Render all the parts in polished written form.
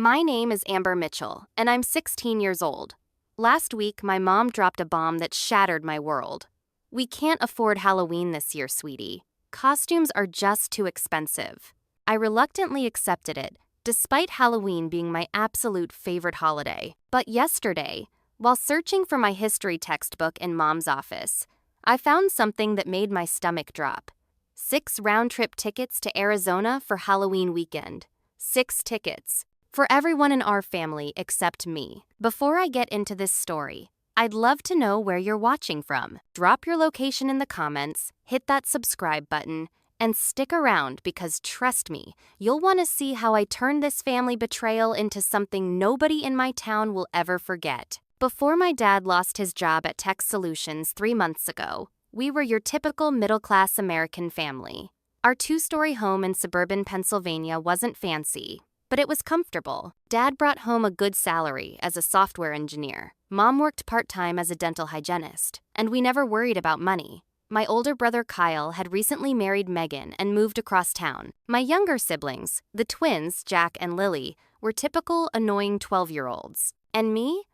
My name is Amber Mitchell, and I'm 16 years old. Last week, my mom dropped a bomb that shattered my world. We can't afford Halloween this year, sweetie. Costumes are just too expensive. I reluctantly accepted it, despite Halloween being my absolute favorite holiday. But yesterday, while searching for my history textbook in Mom's office, I found something that made my stomach drop. 6 round-trip tickets to Arizona for Halloween weekend. 6 tickets. For everyone in our family except me. Before I get into this story, I'd love to know where you're watching from. Drop your location in the comments, hit that subscribe button, and stick around because trust me, you'll want to see how I turned this family betrayal into something nobody in my town will ever forget. Before my dad lost his job at Tech Solutions 3 months ago, we were your typical middle-class American family. Our 2-story home in suburban Pennsylvania wasn't fancy, but it was comfortable. Dad brought home a good salary as a software engineer. Mom worked part-time as a dental hygienist, and we never worried about money. My older brother Kyle had recently married Megan and moved across town. My younger siblings, the twins, Jack and Lily, were typical annoying 12-year-olds. And me?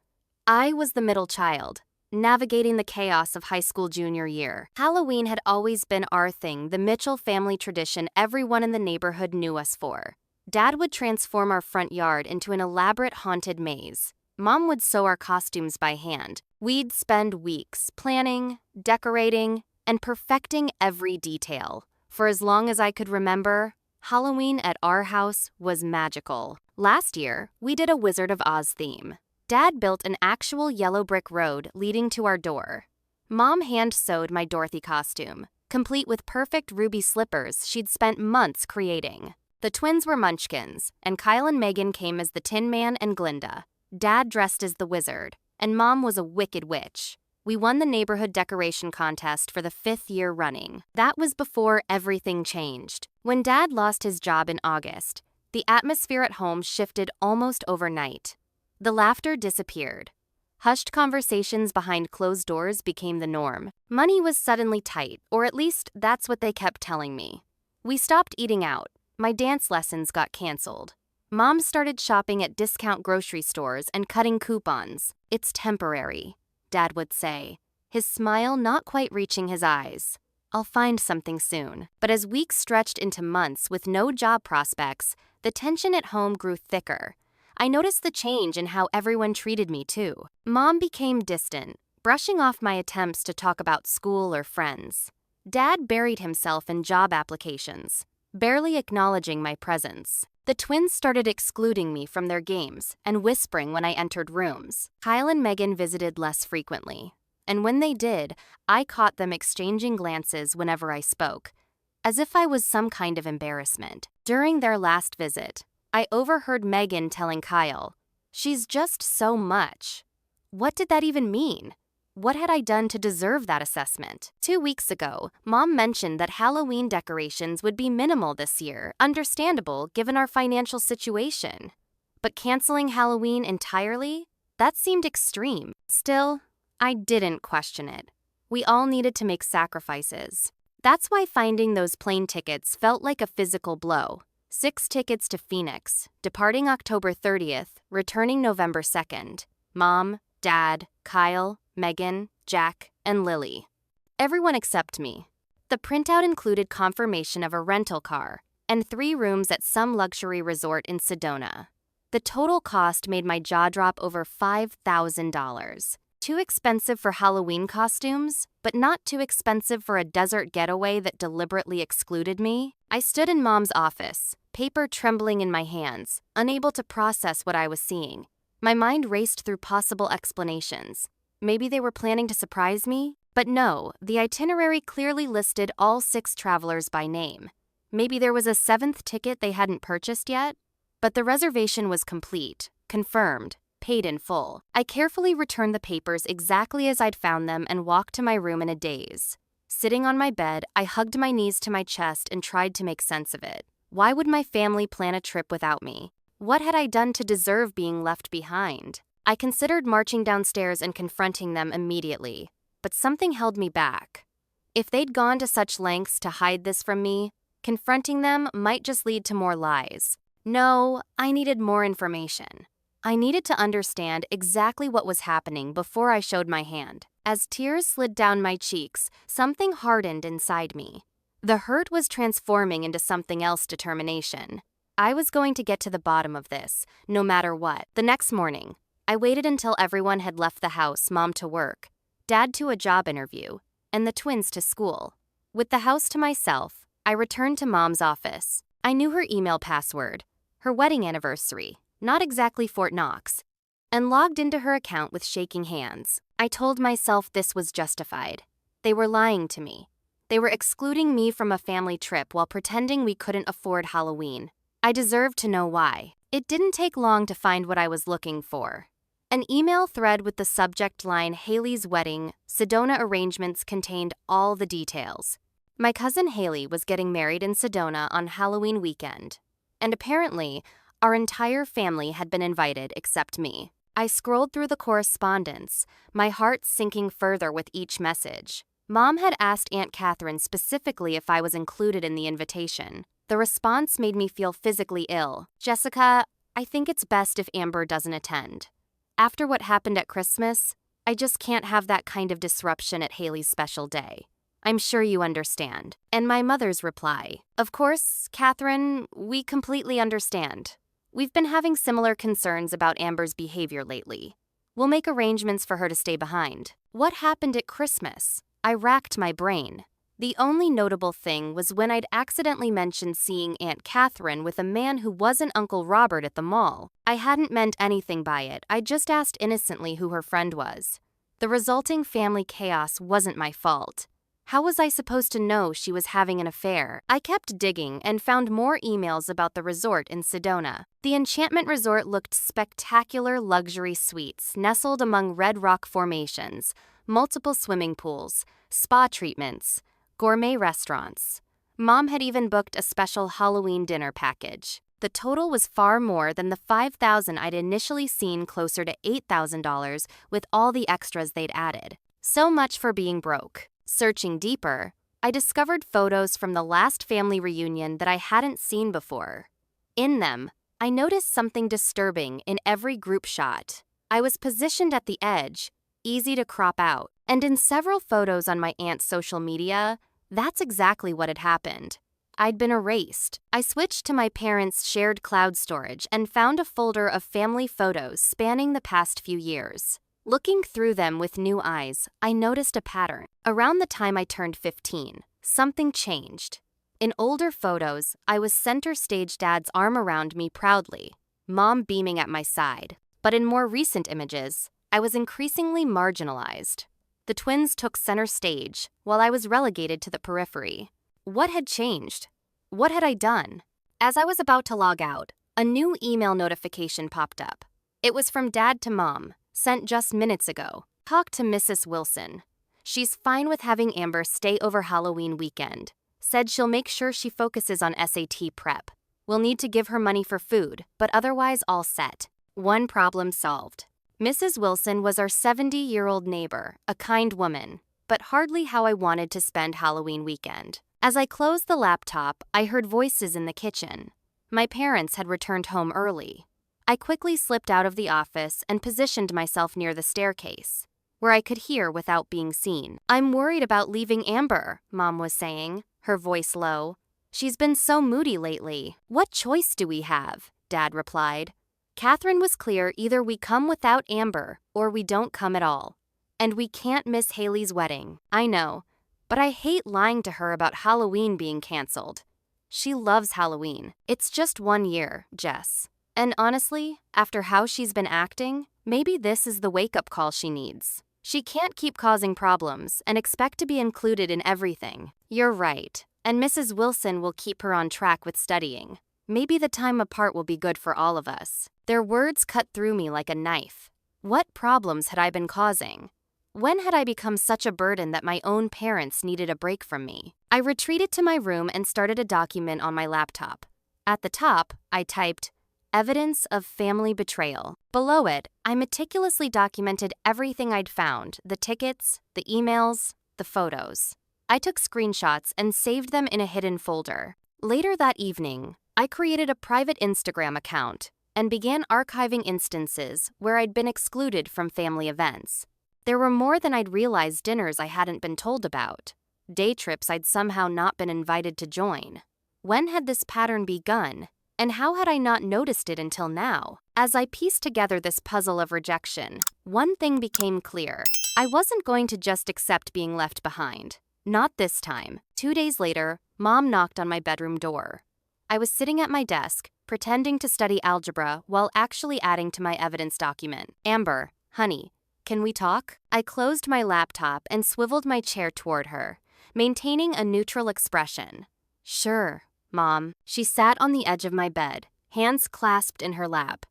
I was the middle child, navigating the chaos of high school junior year. Halloween had always been our thing, the Mitchell family tradition everyone in the neighborhood knew us for. Dad would transform our front yard into an elaborate haunted maze. Mom would sew our costumes by hand. We'd spend weeks planning, decorating, and perfecting every detail. For as long as I could remember, Halloween at our house was magical. Last year, we did a Wizard of Oz theme. Dad built an actual yellow brick road leading to our door. Mom hand-sewed my Dorothy costume, complete with perfect ruby slippers she'd spent months creating. The twins were Munchkins, and Kyle and Megan came as the Tin Man and Glinda. Dad dressed as the wizard, and Mom was a wicked witch. We won the neighborhood decoration contest for the 5th year running. That was before everything changed. When Dad lost his job in August, the atmosphere at home shifted almost overnight. The laughter disappeared. Hushed conversations behind closed doors became the norm. Money was suddenly tight, or at least that's what they kept telling me. We stopped eating out. My dance lessons got canceled. Mom started shopping at discount grocery stores and cutting coupons. It's temporary, Dad would say, his smile not quite reaching his eyes. I'll find something soon. But as weeks stretched into months with no job prospects, the tension at home grew thicker. I noticed the change in how everyone treated me too. Mom became distant, brushing off my attempts to talk about school or friends. Dad buried himself in job applications, barely acknowledging my presence. The twins started excluding me from their games and whispering when I entered rooms. Kyle and Megan visited less frequently, and when they did, I caught them exchanging glances whenever I spoke, as if I was some kind of embarrassment. During their last visit, I overheard Megan telling Kyle, "She's just so much." What did that even mean? What had I done to deserve that assessment? 2 weeks ago, Mom mentioned that Halloween decorations would be minimal this year, understandable given our financial situation. But canceling Halloween entirely? That seemed extreme. Still, I didn't question it. We all needed to make sacrifices. That's why finding those plane tickets felt like a physical blow. 6 tickets to Phoenix, departing October 30th, returning November 2nd. Mom, Dad, Kyle, Megan, Jack, and Lily. Everyone except me. The printout included confirmation of a rental car and 3 rooms at some luxury resort in Sedona. The total cost made my jaw drop over $5,000. Too expensive for Halloween costumes, but not too expensive for a desert getaway that deliberately excluded me. I stood in Mom's office, paper trembling in my hands, unable to process what I was seeing. My mind raced through possible explanations. Maybe they were planning to surprise me? But no, the itinerary clearly listed all 6 travelers by name. Maybe there was a 7th ticket they hadn't purchased yet? But the reservation was complete, confirmed, paid in full. I carefully returned the papers exactly as I'd found them and walked to my room in a daze. Sitting on my bed, I hugged my knees to my chest and tried to make sense of it. Why would my family plan a trip without me? What had I done to deserve being left behind? I considered marching downstairs and confronting them immediately, but something held me back. If they'd gone to such lengths to hide this from me, confronting them might just lead to more lies. No, I needed more information. I needed to understand exactly what was happening before I showed my hand. As tears slid down my cheeks, something hardened inside me. The hurt was transforming into something else: determination. I was going to get to the bottom of this, no matter what. The next morning, I waited until everyone had left the house: Mom to work, Dad to a job interview, and the twins to school. With the house to myself, I returned to Mom's office. I knew her email password, her wedding anniversary, not exactly Fort Knox, and logged into her account with shaking hands. I told myself this was justified. They were lying to me. They were excluding me from a family trip while pretending we couldn't afford Halloween. I deserved to know why. It didn't take long to find what I was looking for. An email thread with the subject line "Haley's Wedding, Sedona Arrangements" contained all the details. My cousin Haley was getting married in Sedona on Halloween weekend, and apparently, our entire family had been invited except me. I scrolled through the correspondence, my heart sinking further with each message. Mom had asked Aunt Catherine specifically if I was included in the invitation. The response made me feel physically ill. "Jessica, I think it's best if Amber doesn't attend. After what happened at Christmas, I just can't have that kind of disruption at Haley's special day. I'm sure you understand." And my mother's reply: "Of course, Catherine, we completely understand. We've been having similar concerns about Amber's behavior lately. We'll make arrangements for her to stay behind." What happened at Christmas? I racked my brain. The only notable thing was when I'd accidentally mentioned seeing Aunt Catherine with a man who wasn't Uncle Robert at the mall. I hadn't meant anything by it. I just asked innocently who her friend was. The resulting family chaos wasn't my fault. How was I supposed to know she was having an affair? I kept digging and found more emails about the resort in Sedona. The Enchantment Resort looked spectacular: luxury suites nestled among red rock formations, multiple swimming pools, spa treatments, gourmet restaurants. Mom had even booked a special Halloween dinner package. The total was far more than the $5,000 I'd initially seen, closer to $8,000 with all the extras they'd added. So much for being broke. Searching deeper, I discovered photos from the last family reunion that I hadn't seen before. In them, I noticed something disturbing in every group shot. I was positioned at the edge, easy to crop out, and in several photos on my aunt's social media, that's exactly what had happened. I'd been erased. I switched to my parents' shared cloud storage and found a folder of family photos spanning the past few years. Looking through them with new eyes, I noticed a pattern. Around the time I turned 15, something changed. In older photos, I was center stage, Dad's arm around me proudly, Mom beaming at my side. But in more recent images, I was increasingly marginalized. The twins took center stage, while I was relegated to the periphery. What had changed? What had I done? As I was about to log out, a new email notification popped up. It was from Dad to Mom, sent just minutes ago. "Talk to Mrs. Wilson. She's fine with having Amber stay over Halloween weekend. Said she'll make sure she focuses on SAT prep. We'll need to give her money for food, but otherwise all set." One problem solved. Mrs. Wilson was our 70-year-old neighbor, a kind woman, but hardly how I wanted to spend Halloween weekend. As I closed the laptop, I heard voices in the kitchen. My parents had returned home early. I quickly slipped out of the office and positioned myself near the staircase, where I could hear without being seen. "I'm worried about leaving Amber," Mom was saying, her voice low. "She's been so moody lately." "What choice do we have?" Dad replied. "Catherine was clear: either we come without Amber or we don't come at all. And we can't miss Haley's wedding." "I know, but I hate lying to her about Halloween being canceled. She loves Halloween. It's just 1 year, Jess. And honestly, after how she's been acting, maybe this is the wake-up call she needs. She can't keep causing problems and expect to be included in everything." "You're right, and Mrs. Wilson will keep her on track with studying. Maybe the time apart will be good for all of us." Their words cut through me like a knife. What problems had I been causing? When had I become such a burden that my own parents needed a break from me? I retreated to my room and started a document on my laptop. At the top, I typed, "Evidence of family betrayal." Below it, I meticulously documented everything I'd found: the tickets, the emails, the photos. I took screenshots and saved them in a hidden folder. Later that evening, I created a private Instagram account and began archiving instances where I'd been excluded from family events. There were more than I'd realized: dinners I hadn't been told about, day trips I'd somehow not been invited to join. When had this pattern begun, and how had I not noticed it until now? As I pieced together this puzzle of rejection, one thing became clear. I wasn't going to just accept being left behind. Not this time. 2 days later, Mom knocked on my bedroom door. I was sitting at my desk, pretending to study algebra while actually adding to my evidence document. "Amber, honey, can we talk?" I closed my laptop and swiveled my chair toward her, maintaining a neutral expression. "Sure, Mom." She sat on the edge of my bed, hands clasped in her lap.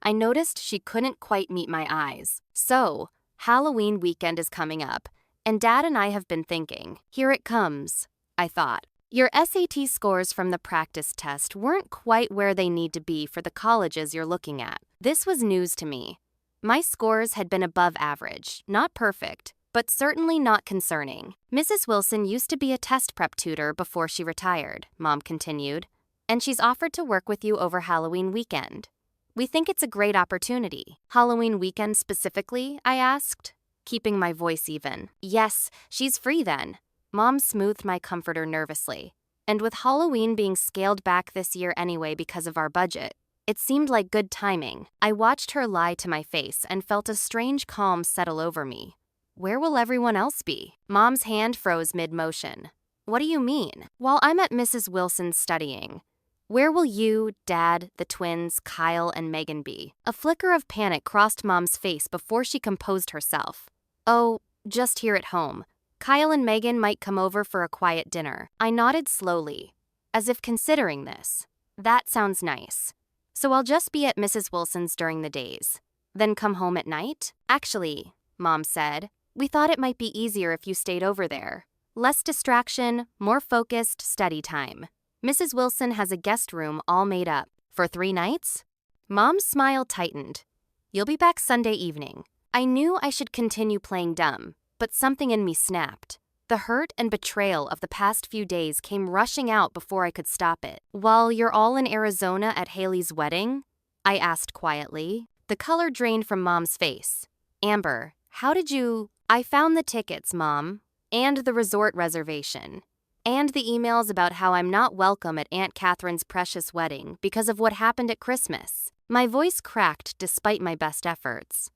I noticed she couldn't quite meet my eyes. "So, Halloween weekend is coming up, and Dad and I have been thinking. Here it comes," I thought. "Your SAT scores from the practice test weren't quite where they need to be for the colleges you're looking at." This was news to me. My scores had been above average, not perfect, but certainly not concerning. "Mrs. Wilson used to be a test prep tutor before she retired," Mom continued, "and she's offered to work with you over Halloween weekend. We think it's a great opportunity." "Halloween weekend specifically?" I asked, keeping my voice even. "Yes, she's free then." Mom smoothed my comforter nervously. "And with Halloween being scaled back this year anyway because of our budget, it seemed like good timing." I watched her lie to my face and felt a strange calm settle over me. "Where will everyone else be?" Mom's hand froze mid-motion. "What do you mean?" "While I'm at Mrs. Wilson's studying, where will you, Dad, the twins, Kyle, and Megan be?" A flicker of panic crossed Mom's face before she composed herself. "Oh, just here at home. Kyle and Megan might come over for a quiet dinner." I nodded slowly, as if considering this. "That sounds nice. So I'll just be at Mrs. Wilson's during the days, then come home at night?" "Actually," Mom said, "we thought it might be easier if you stayed over there. Less distraction, more focused study time. Mrs. Wilson has a guest room all made up." "For 3 nights?" Mom's smile tightened. "You'll be back Sunday evening." I knew I should continue playing dumb, but something in me snapped. The hurt and betrayal of the past few days came rushing out before I could stop it. "While you're all in Arizona at Haley's wedding?" I asked quietly. The color drained from Mom's face. "Amber, how did you—" "I found the tickets, Mom, and the resort reservation, and the emails about how I'm not welcome at Aunt Catherine's precious wedding because of what happened at Christmas." My voice cracked despite my best efforts.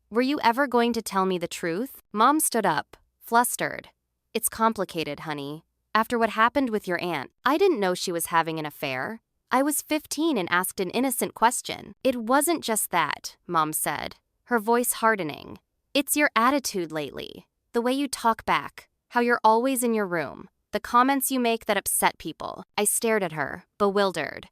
"Were you ever going to tell me the truth?" Mom stood up, flustered. "It's complicated, honey. After what happened with your aunt, I didn't know she was having an affair. I was 15 and asked an innocent question." "It wasn't just that," Mom said, her voice hardening. "It's your attitude lately. The way you talk back, how you're always in your room, the comments you make that upset people." I stared at her, bewildered.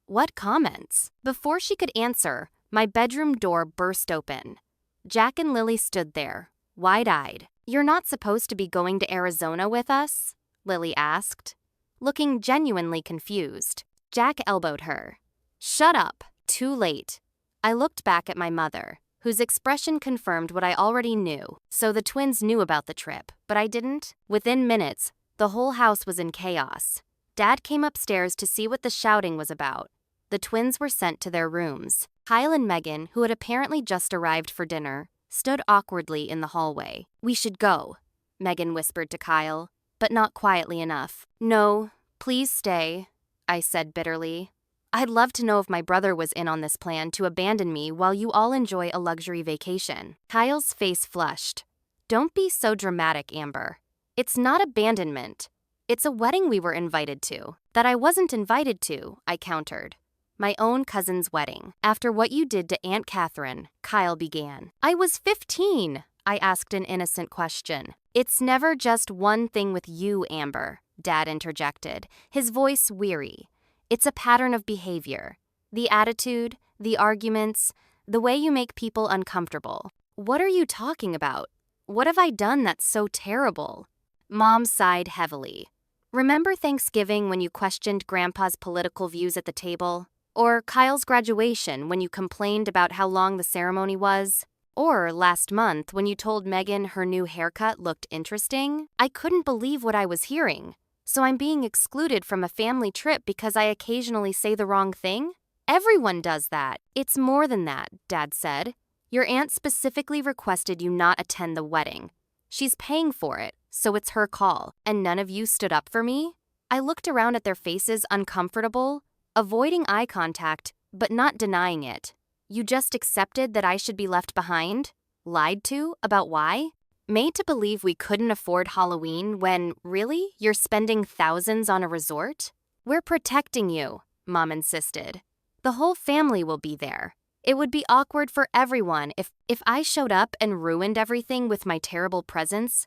"What comments?" Before she could answer, my bedroom door burst open. Jack and Lily stood there, wide-eyed. "You're not supposed to be going to Arizona with us?" Lily asked, looking genuinely confused. Jack elbowed her. "Shut up." Too late. I looked back at my mother, whose expression confirmed what I already knew. So the twins knew about the trip, but I didn't? Within minutes, the whole house was in chaos. Dad came upstairs to see what the shouting was about. The twins were sent to their rooms. Kyle and Megan, who had apparently just arrived for dinner, stood awkwardly in the hallway. "We should go," Megan whispered to Kyle, but not quietly enough. "No, please stay," I said bitterly. "I'd love to know if my brother was in on this plan to abandon me while you all enjoy a luxury vacation." Kyle's face flushed. "Don't be so dramatic, Amber. It's not abandonment. It's a wedding we were invited to." "That I wasn't invited to," I countered. "My own cousin's wedding. After what you did to Aunt Catherine," Kyle began. "I was 15, I asked an innocent question. "It's never just one thing with you, Amber," Dad interjected, his voice weary. "It's a pattern of behavior. The attitude, the arguments, the way you make people uncomfortable." "What are you talking about? What have I done that's so terrible?" Mom sighed heavily. "Remember Thanksgiving when you questioned Grandpa's political views at the table? Or Kyle's graduation when you complained about how long the ceremony was? Or last month when you told Megan her new haircut looked interesting?" I couldn't believe what I was hearing. So I'm being excluded from a family trip because I occasionally say the wrong thing? Everyone does that. It's more than that, Dad said. Your aunt specifically requested you not attend the wedding. She's paying for it, so it's her call, and none of you stood up for me? I looked around at their faces, uncomfortable, avoiding eye contact, but not denying it. You just accepted that I should be left behind? Lied to about why? Made to believe we couldn't afford Halloween when, really, you're spending thousands on a resort? We're protecting you, Mom insisted. The whole family will be there. It would be awkward for everyone if I showed up and ruined everything with my terrible presence.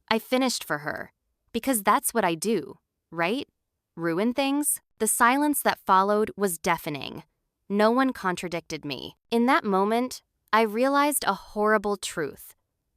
I finished for her. Because that's what I do, right? Ruin things? The silence that followed was deafening. No one contradicted me. In that moment, I realized a horrible truth.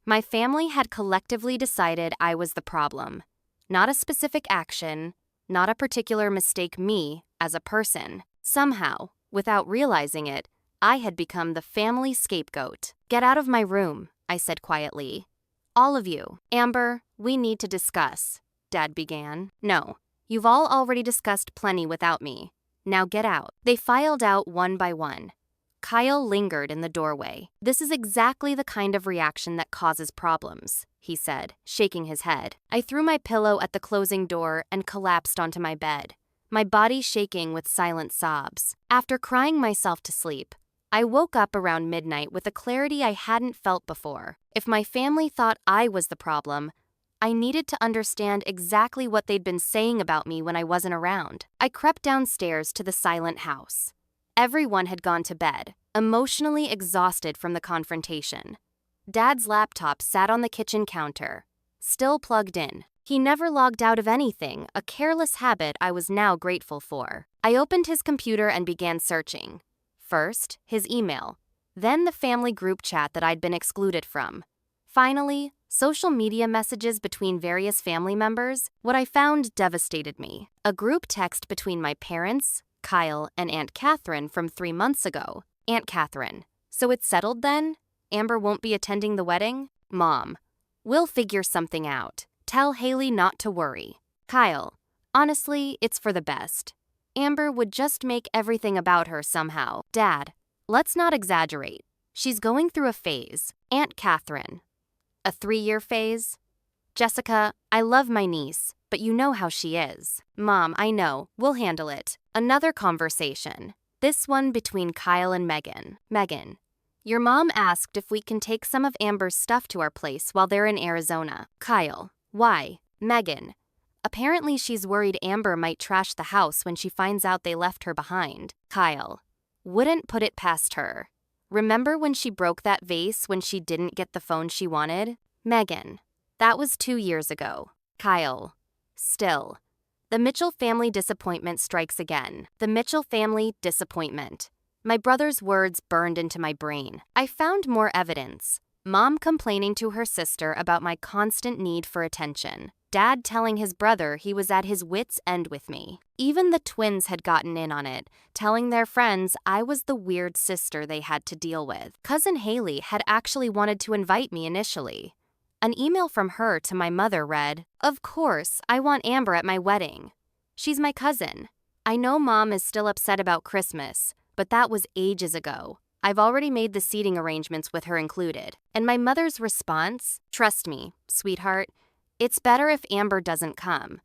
My family had collectively decided I was the problem. Not a specific action, not a particular mistake me as a person. Somehow, without realizing it, I had become the family scapegoat. Get out of my room, I said quietly. All of you. Amber, we need to discuss, Dad began. No, you've all already discussed plenty without me. Now get out. They filed out one by one. Kyle lingered in the doorway. This is exactly the kind of reaction that causes problems, he said, shaking his head. I threw my pillow at the closing door and collapsed onto my bed, my body shaking with silent sobs. After crying myself to sleep, I woke up around midnight with a clarity I hadn't felt before. If my family thought I was the problem, I needed to understand exactly what they'd been saying about me when I wasn't around. I crept downstairs to the silent house. Everyone had gone to bed, emotionally exhausted from the confrontation. Dad's laptop sat on the kitchen counter, still plugged in. He never logged out of anything, a careless habit I was now grateful for. I opened his computer and began searching. First, his email, then the family group chat that I'd been excluded from. Finally, social media messages between various family members. What I found devastated me. A group text between my parents, Kyle, and Aunt Catherine from 3 months ago. Aunt Catherine: so it's settled then? Amber won't be attending the wedding? Mom: we'll figure something out. Tell Haley not to worry. Kyle: honestly, it's for the best. Amber would just make everything about her somehow. Dad: let's not exaggerate. She's going through a phase. Aunt Catherine: a 3-year phase? Jessica: I love my niece, but you know how she is. Mom: I know. We'll handle it. Another conversation. This one between Kyle and Megan. Megan: your mom asked if we can take some of Amber's stuff to our place while they're in Arizona. Kyle: why? Megan: apparently she's worried Amber might trash the house when she finds out they left her behind. Kyle: wouldn't put it past her. Remember when she broke that vase when she didn't get the phone she wanted? Megan: that was 2 years ago. Kyle: still. The Mitchell family disappointment strikes again. The Mitchell family disappointment. My brother's words burned into my brain. I found more evidence. Mom complaining to her sister about my constant need for attention. Dad telling his brother he was at his wits' end with me. Even the twins had gotten in on it, telling their friends I was the weird sister they had to deal with. Cousin Haley had actually wanted to invite me initially. An email from her to my mother read, "Of course, I want Amber at my wedding. She's my cousin. I know Mom is still upset about Christmas, but that was ages ago. I've already made the seating arrangements with her included." And my mother's response, "Trust me, sweetheart, it's better if Amber doesn't come.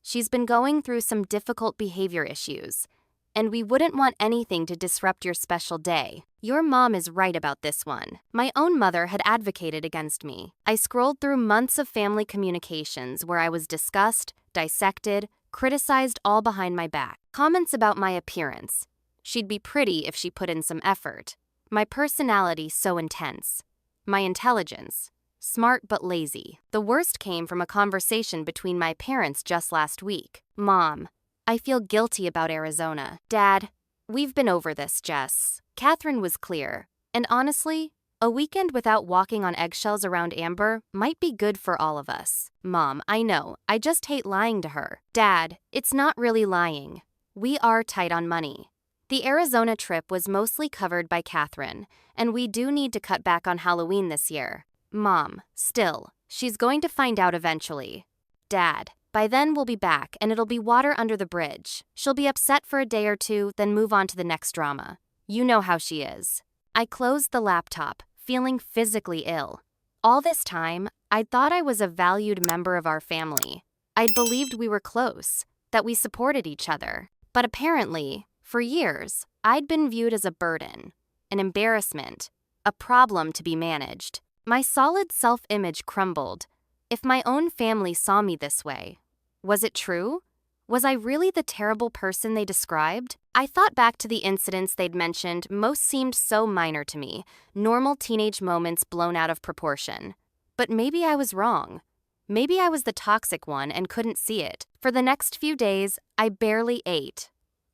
She's been going through some difficult behavior issues, and we wouldn't want anything to disrupt your special day. Your mom is right about this one." My own mother had advocated against me. I scrolled through months of family communications where I was discussed, dissected, criticized all behind my back. Comments about my appearance. She'd be pretty if she put in some effort. My personality so intense. My intelligence. Smart but lazy. The worst came from a conversation between my parents just last week. Mom: I feel guilty about Arizona. Dad: we've been over this, Jess. Catherine was clear. And honestly, a weekend without walking on eggshells around Amber might be good for all of us. Mom: I know. I just hate lying to her. Dad: it's not really lying. We are tight on money. The Arizona trip was mostly covered by Catherine, and we do need to cut back on Halloween this year. Mom: still, she's going to find out eventually. Dad: By then we'll be back and it'll be water under the bridge. She'll be upset for a day or two, then move on to the next drama. You know how she is. I closed the laptop, feeling physically ill. All this time, I'd thought I was a valued member of our family. I'd believed we were close, that we supported each other. But apparently, for years, I'd been viewed as a burden, an embarrassment, a problem to be managed. My solid self-image crumbled. If my own family saw me this way, was it true? Was I really the terrible person they described? I thought back to the incidents they'd mentioned. Most seemed so minor to me, normal teenage moments blown out of proportion. But maybe I was wrong. Maybe I was the toxic one and couldn't see it. For the next few days, I barely ate.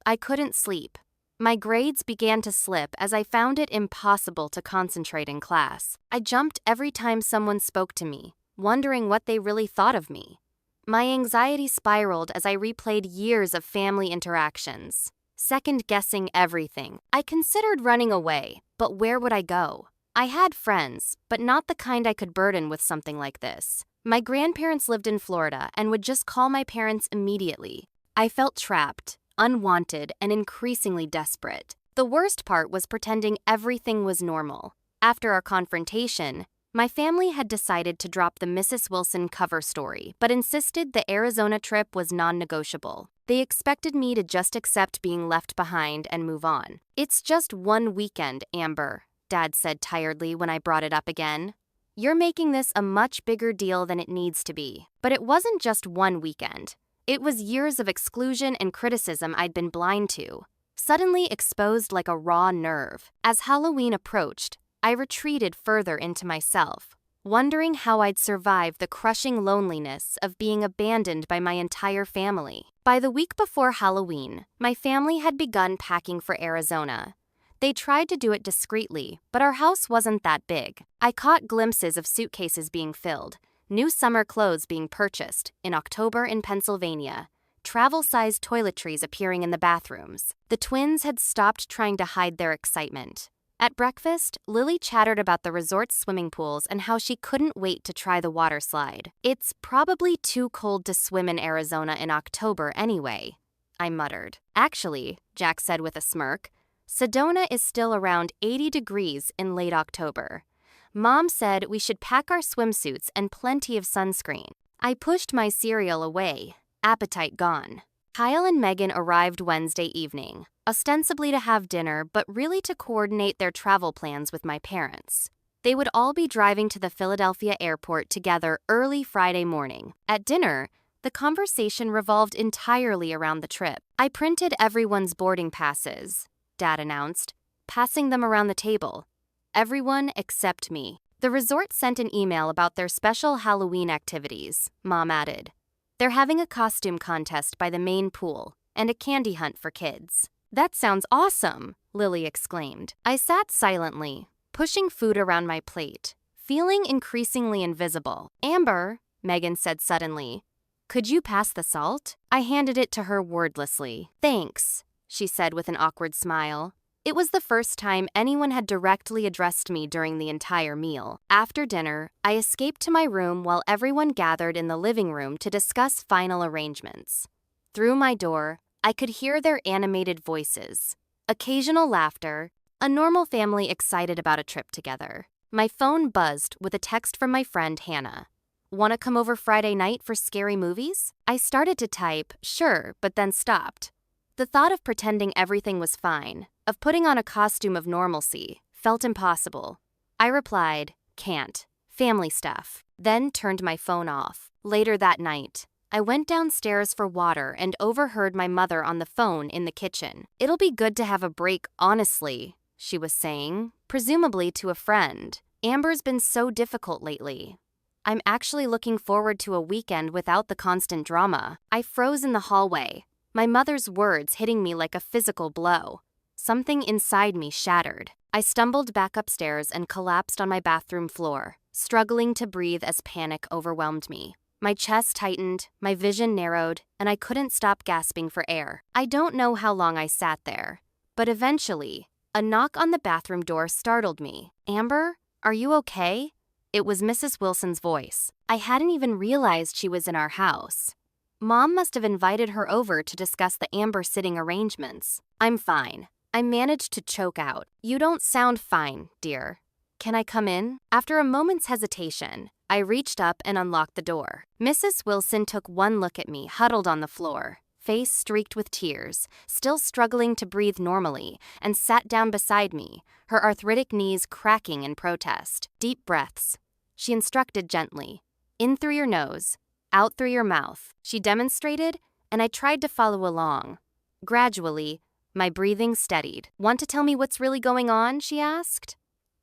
I couldn't sleep. My grades began to slip as I found it impossible to concentrate in class. I jumped every time someone spoke to me, wondering what they really thought of me. My anxiety spiraled as I replayed years of family interactions, second-guessing everything. I considered running away, but where would I go? I had friends, but not the kind I could burden with something like this. My grandparents lived in Florida and would just call my parents immediately. I felt trapped, unwanted, and increasingly desperate. The worst part was pretending everything was normal. After our confrontation, my family had decided to drop the Mrs. Wilson cover story, but insisted the Arizona trip was non-negotiable. They expected me to just accept being left behind and move on. "It's just one weekend, Amber," Dad said tiredly when I brought it up again. "You're making this a much bigger deal than it needs to be." But it wasn't just one weekend. It was years of exclusion and criticism I'd been blind to, suddenly exposed like a raw nerve. As Halloween approached, I retreated further into myself, wondering how I'd survive the crushing loneliness of being abandoned by my entire family. By the week before Halloween, my family had begun packing for Arizona. They tried to do it discreetly, but our house wasn't that big. I caught glimpses of suitcases being filled, new summer clothes being purchased in October in Pennsylvania, travel-sized toiletries appearing in the bathrooms. The twins had stopped trying to hide their excitement. At breakfast, Lily chattered about the resort's swimming pools and how she couldn't wait to try the water slide. "It's probably too cold to swim in Arizona in October anyway," I muttered. "Actually," Jack said with a smirk, "Sedona is still around 80 degrees in late October. Mom said we should pack our swimsuits and plenty of sunscreen." I pushed my cereal away, appetite gone. Kyle and Megan arrived Wednesday evening, ostensibly to have dinner, but really to coordinate their travel plans with my parents. They would all be driving to the Philadelphia airport together early Friday morning. At dinner, the conversation revolved entirely around the trip. "I printed everyone's boarding passes," Dad announced, passing them around the table. "Everyone except me." "The resort sent an email about their special Halloween activities," Mom added. "They're having a costume contest by the main pool and a candy hunt for kids." "That sounds awesome," Lily exclaimed. I sat silently, pushing food around my plate, feeling increasingly invisible. "Amber," Megan said suddenly, "could you pass the salt?" I handed it to her wordlessly. "Thanks," she said with an awkward smile. It was the first time anyone had directly addressed me during the entire meal. After dinner, I escaped to my room while everyone gathered in the living room to discuss final arrangements. Through my door, I could hear their animated voices, occasional laughter, a normal family excited about a trip together. My phone buzzed with a text from my friend Hannah. "Want to come over Friday night for scary movies?" I started to type, "Sure," but then stopped. The thought of pretending everything was fine, of putting on a costume of normalcy, felt impossible. I replied, "Can't. Family stuff," then turned my phone off. Later that night, I went downstairs for water and overheard my mother on the phone in the kitchen. "It'll be good to have a break, honestly," she was saying, presumably to a friend. "Amber's been so difficult lately. I'm actually looking forward to a weekend without the constant drama." I froze in the hallway, my mother's words hitting me like a physical blow. Something inside me shattered. I stumbled back upstairs and collapsed on my bathroom floor, struggling to breathe as panic overwhelmed me. My chest tightened, my vision narrowed, and I couldn't stop gasping for air. I don't know how long I sat there, but eventually, a knock on the bathroom door startled me. "Amber, are you okay?" It was Mrs. Wilson's voice. I hadn't even realized she was in our house. Mom must have invited her over to discuss the Amber sitting arrangements. I'm fine. I managed to choke out. You don't sound fine, dear. Can I come in? After a moment's hesitation, I reached up and unlocked the door. Mrs. Wilson took one look at me, huddled on the floor, face streaked with tears, still struggling to breathe normally, and sat down beside me, her arthritic knees cracking in protest. Deep breaths. She instructed gently. In through your nose, out through your mouth. She demonstrated, and I tried to follow along. Gradually, my breathing steadied. Want to tell me what's really going on? She asked.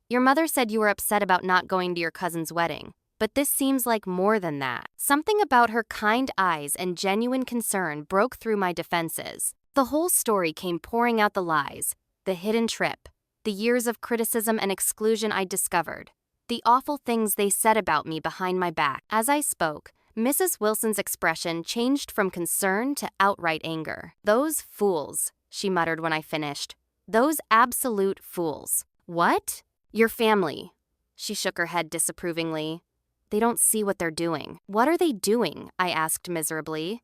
Your mother said you were upset about not going to your cousin's wedding, but this seems like more than that. Something about her kind eyes and genuine concern broke through my defenses. The whole story came pouring out: the lies, the hidden trip, the years of criticism and exclusion I discovered, the awful things they said about me behind my back. As I spoke, Mrs. Wilson's expression changed from concern to outright anger. Those fools, she muttered when I finished. Those absolute fools. What? Your family. She shook her head disapprovingly. They don't see what they're doing. What are they doing? I asked miserably.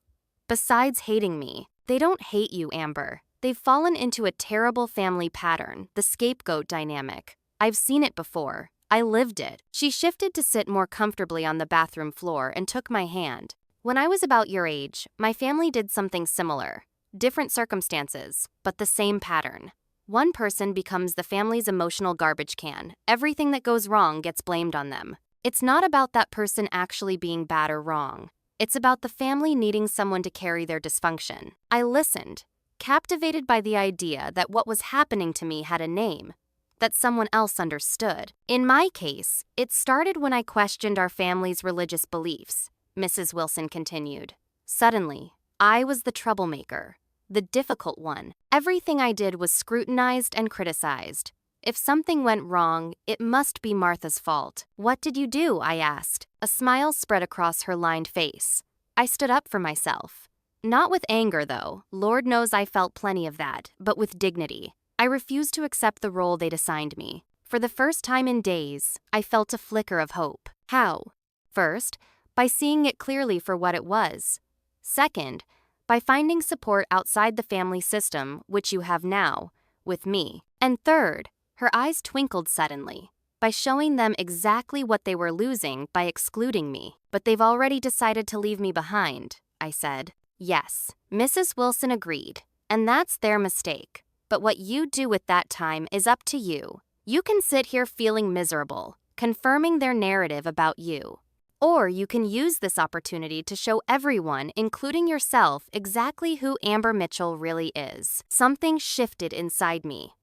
Besides hating me, they don't hate you, Amber. They've fallen into a terrible family pattern, the scapegoat dynamic. I've seen it before. I lived it. She shifted to sit more comfortably on the bathroom floor and took my hand. When I was about your age, my family did something similar. Different circumstances, but the same pattern. One person becomes the family's emotional garbage can. Everything that goes wrong gets blamed on them. It's not about that person actually being bad or wrong. It's about the family needing someone to carry their dysfunction. I listened, captivated by the idea that what was happening to me had a name, that someone else understood. In my case, it started when I questioned our family's religious beliefs, Mrs. Wilson continued. Suddenly, I was the troublemaker, the difficult one. Everything I did was scrutinized and criticized. If something went wrong, it must be Martha's fault. What did you do? I asked. A smile spread across her lined face. I stood up for myself. Not with anger, though. Lord knows I felt plenty of that, but with dignity. I refused to accept the role they'd assigned me. For the first time in days, I felt a flicker of hope. How? First, by seeing it clearly for what it was. Second, by finding support outside the family system, which you have now, with me. And third, her eyes twinkled suddenly, by showing them exactly what they were losing by excluding me. But they've already decided to leave me behind, I said. Yes, Mrs. Wilson agreed, and that's their mistake. But what you do with that time is up to you. You can sit here feeling miserable, confirming their narrative about you. Or you can use this opportunity to show everyone, including yourself, exactly who Amber Mitchell really is. Something shifted inside me.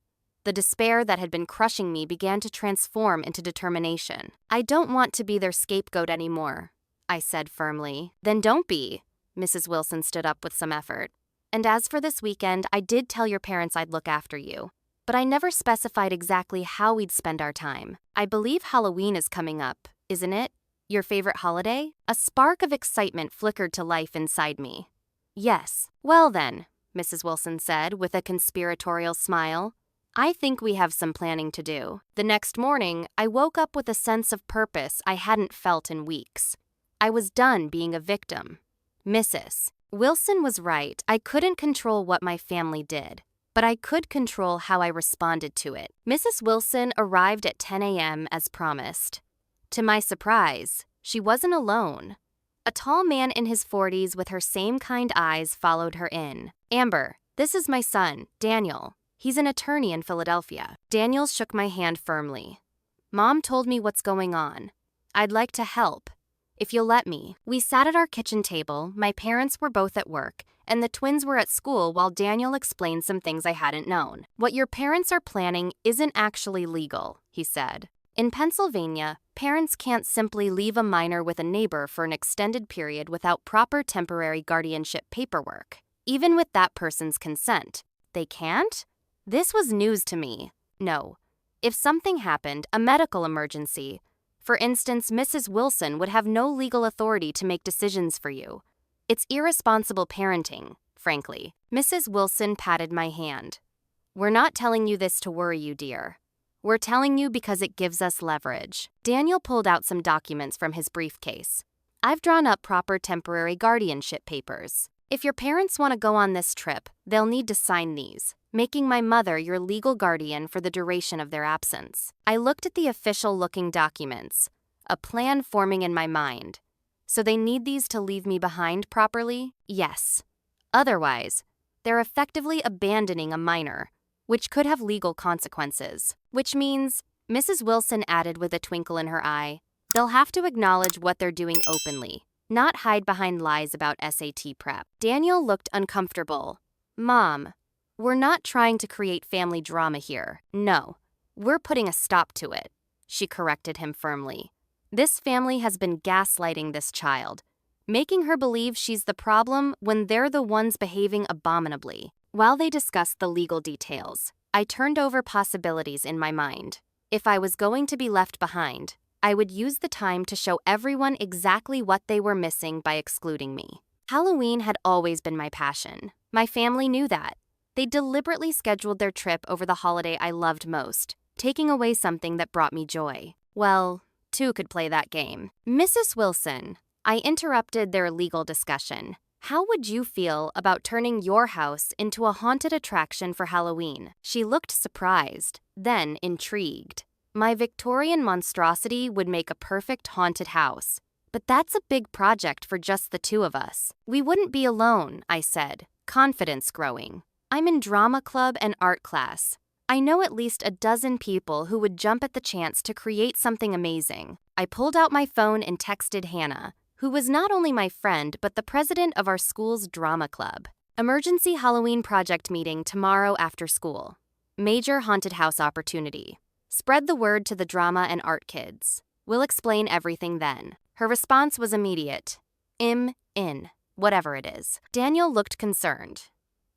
The despair that had been crushing me began to transform into determination. I don't want to be their scapegoat anymore, I said firmly. Then don't be. Mrs. Wilson stood up with some effort. And as for this weekend, I did tell your parents I'd look after you. But I never specified exactly how we'd spend our time. I believe Halloween is coming up, isn't it? Your favorite holiday? A spark of excitement flickered to life inside me. Yes. Well then, Mrs. Wilson said with a conspiratorial smile, I think we have some planning to do. The next morning, I woke up with a sense of purpose I hadn't felt in weeks. I was done being a victim. Mrs. Wilson was right. I couldn't control what my family did, but I could control how I responded to it. Mrs. Wilson arrived at 10 a.m. as promised. To my surprise, she wasn't alone. A tall man in his 40s with her same kind eyes followed her in. Amber, this is my son, Daniel. He's an attorney in Philadelphia. Daniel shook my hand firmly. Mom told me what's going on. I'd like to help, if you'll let me. We sat at our kitchen table, my parents were both at work, and the twins were at school while Daniel explained some things I hadn't known. What your parents are planning isn't actually legal, he said. In Pennsylvania, parents can't simply leave a minor with a neighbor for an extended period without proper temporary guardianship paperwork, even with that person's consent. They can't? This was news to me. No. If something happened, a medical emergency, for instance, Mrs. Wilson would have no legal authority to make decisions for you. It's irresponsible parenting, frankly. Mrs. Wilson patted my hand. We're not telling you this to worry you, dear. We're telling you because it gives us leverage. Daniel pulled out some documents from his briefcase. I've drawn up proper temporary guardianship papers. If your parents want to go on this trip, they'll need to sign these, making my mother your legal guardian for the duration of their absence. I looked at the official-looking documents, a plan forming in my mind. So they need these to leave me behind properly? Yes. Otherwise, they're effectively abandoning a minor, which could have legal consequences. Which means, Mrs. Wilson added with a twinkle in her eye, they'll have to acknowledge what they're doing openly, not hide behind lies about SAT prep. Daniel looked uncomfortable. Mom, we're not trying to create family drama here. No, we're putting a stop to it, she corrected him firmly. This family has been gaslighting this child, making her believe she's the problem when they're the ones behaving abominably. While they discussed the legal details, I turned over possibilities in my mind. If I was going to be left behind, I would use the time to show everyone exactly what they were missing by excluding me. Halloween had always been my passion. My family knew that. They deliberately scheduled their trip over the holiday I loved most, taking away something that brought me joy. Well, two could play that game. Mrs. Wilson, I interrupted their legal discussion. How would you feel about turning your house into a haunted attraction for Halloween? She looked surprised, then intrigued. My Victorian monstrosity would make a perfect haunted house. But that's a big project for just the two of us. We wouldn't be alone, I said, confidence growing. I'm in drama club and art class. I know at least a dozen people who would jump at the chance to create something amazing. I pulled out my phone and texted Hannah, who was not only my friend but the president of our school's drama club. Emergency Halloween project meeting tomorrow after school. Major haunted house opportunity. Spread the word to the drama and art kids. We'll explain everything then. Her response was immediate. In, whatever it is. Daniel looked concerned.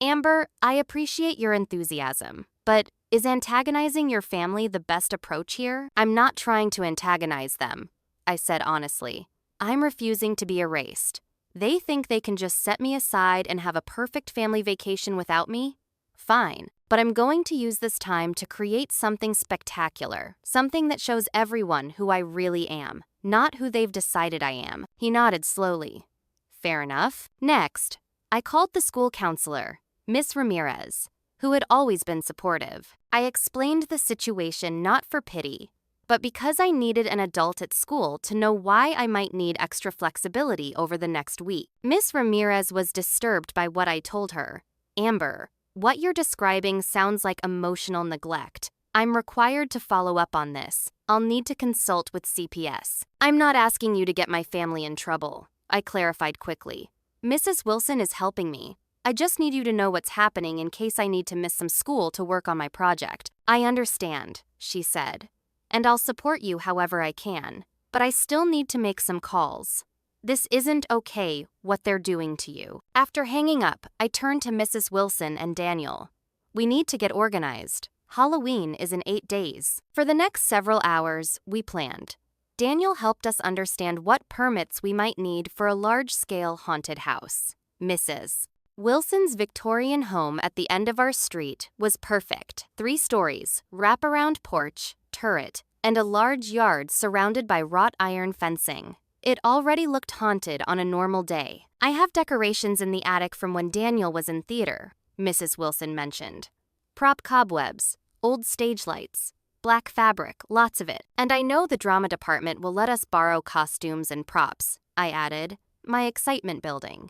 Amber, I appreciate your enthusiasm, but is antagonizing your family the best approach here? I'm not trying to antagonize them, I said honestly. I'm refusing to be erased. They think they can just set me aside and have a perfect family vacation without me? Fine, but I'm going to use this time to create something spectacular, something that shows everyone who I really am, not who they've decided I am. He nodded slowly. Fair enough. Next, I called the school counselor, Miss Ramirez, who had always been supportive. I explained the situation not for pity, but because I needed an adult at school to know why I might need extra flexibility over the next week. Miss Ramirez was disturbed by what I told her. Amber, what you're describing sounds like emotional neglect. I'm required to follow up on this. I'll need to consult with CPS. I'm not asking you to get my family in trouble, I clarified quickly. Mrs. Wilson is helping me. I just need you to know what's happening in case I need to miss some school to work on my project. I understand, she said, and I'll support you however I can, but I still need to make some calls. This isn't okay, what they're doing to you. After hanging up, I turned to Mrs. Wilson and Daniel. We need to get organized. Halloween is in 8 days. For the next several hours, we planned. Daniel helped us understand what permits we might need for a large-scale haunted house. Mrs. Wilson's Victorian home at the end of our street was perfect. 3 stories, wraparound porch, turret, and a large yard surrounded by wrought iron fencing. It already looked haunted on a normal day. I have decorations in the attic from when Daniel was in theater, Mrs. Wilson mentioned. Prop cobwebs, old stage lights, black fabric, lots of it. And I know the drama department will let us borrow costumes and props, I added, my excitement building.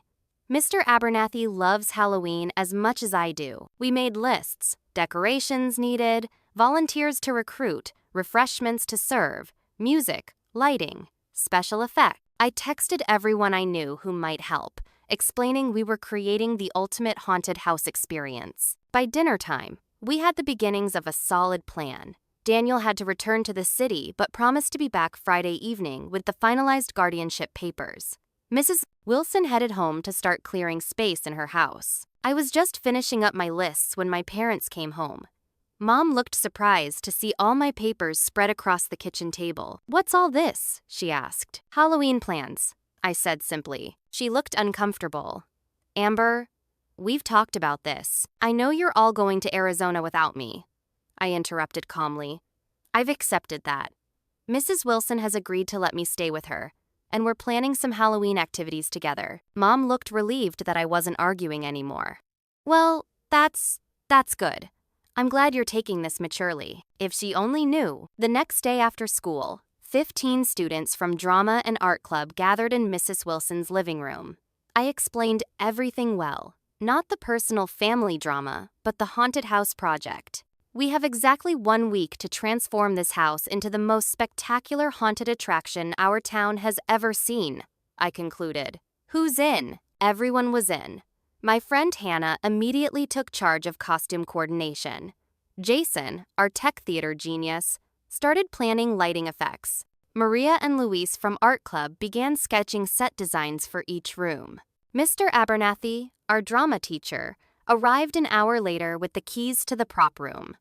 Mr. Abernathy loves Halloween as much as I do. We made lists, decorations needed, volunteers to recruit, refreshments to serve, music, lighting, special effects. I texted everyone I knew who might help, explaining we were creating the ultimate haunted house experience. By dinner time, we had the beginnings of a solid plan. Daniel had to return to the city but promised to be back Friday evening with the finalized guardianship papers. Mrs. Wilson headed home to start clearing space in her house. I was just finishing up my lists when my parents came home. Mom looked surprised to see all my papers spread across the kitchen table. What's all this? She asked. Halloween plans, I said simply. She looked uncomfortable. Amber, we've talked about this. I know you're all going to Arizona without me, I interrupted calmly. I've accepted that. Mrs. Wilson has agreed to let me stay with her, and we're planning some Halloween activities together. Mom looked relieved that I wasn't arguing anymore. Well, that's good. I'm glad you're taking this maturely. If she only knew. The next day after school, 15 students from drama and art club gathered in Mrs. Wilson's living room. I explained everything well. Not the personal family drama, but the haunted house project. We have exactly 1 week to transform this house into the most spectacular haunted attraction our town has ever seen, I concluded. Who's in? Everyone was in. My friend Hannah immediately took charge of costume coordination. Jason, our tech theater genius, started planning lighting effects. Maria and Luis from Art Club began sketching set designs for each room. Mr. Abernathy, our drama teacher, arrived an hour later with the keys to the prop room.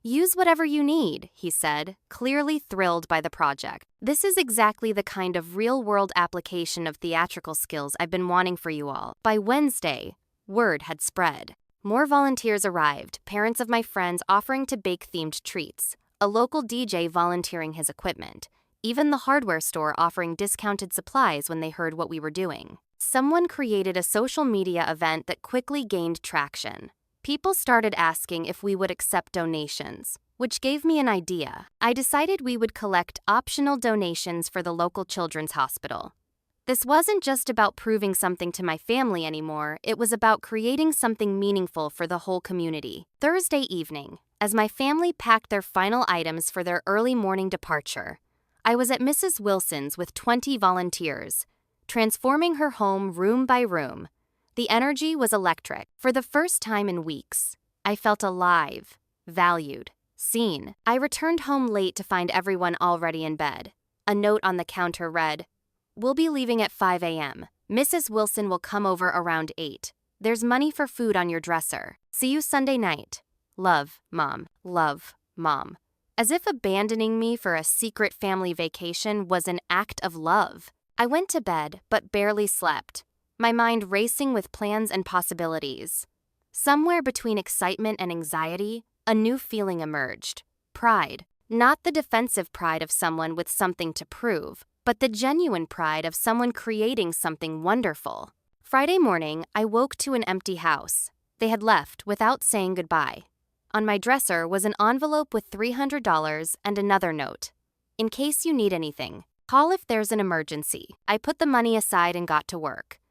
Use whatever you need, he said, clearly thrilled by the project. This is exactly the kind of real-world application of theatrical skills I've been wanting for you all. By Wednesday, word had spread. More volunteers arrived, parents of my friends offering to bake themed treats, a local DJ volunteering his equipment, even the hardware store offering discounted supplies when they heard what we were doing. Someone created a social media event that quickly gained traction. People started asking if we would accept donations, which gave me an idea. I decided we would collect optional donations for the local children's hospital. This wasn't just about proving something to my family anymore, it was about creating something meaningful for the whole community. Thursday evening, as my family packed their final items for their early morning departure, I was at Mrs. Wilson's with 20 volunteers, transforming her home room by room. The energy was electric. For the first time in weeks, I felt alive, valued, seen. I returned home late to find everyone already in bed. A note on the counter read, "We'll be leaving at 5 a.m. Mrs. Wilson will come over around 8. There's money for food on your dresser. See you Sunday night. Love, Mom. Love, Mom." As if abandoning me for a secret family vacation was an act of love. I went to bed, but barely slept, my mind racing with plans and possibilities. Somewhere between excitement and anxiety, a new feeling emerged. Pride. Not the defensive pride of someone with something to prove, but the genuine pride of someone creating something wonderful. Friday morning, I woke to an empty house. They had left without saying goodbye. On my dresser was an envelope with $300 and another note. "In case you need anything, call if there's an emergency." I put the money aside and got to work.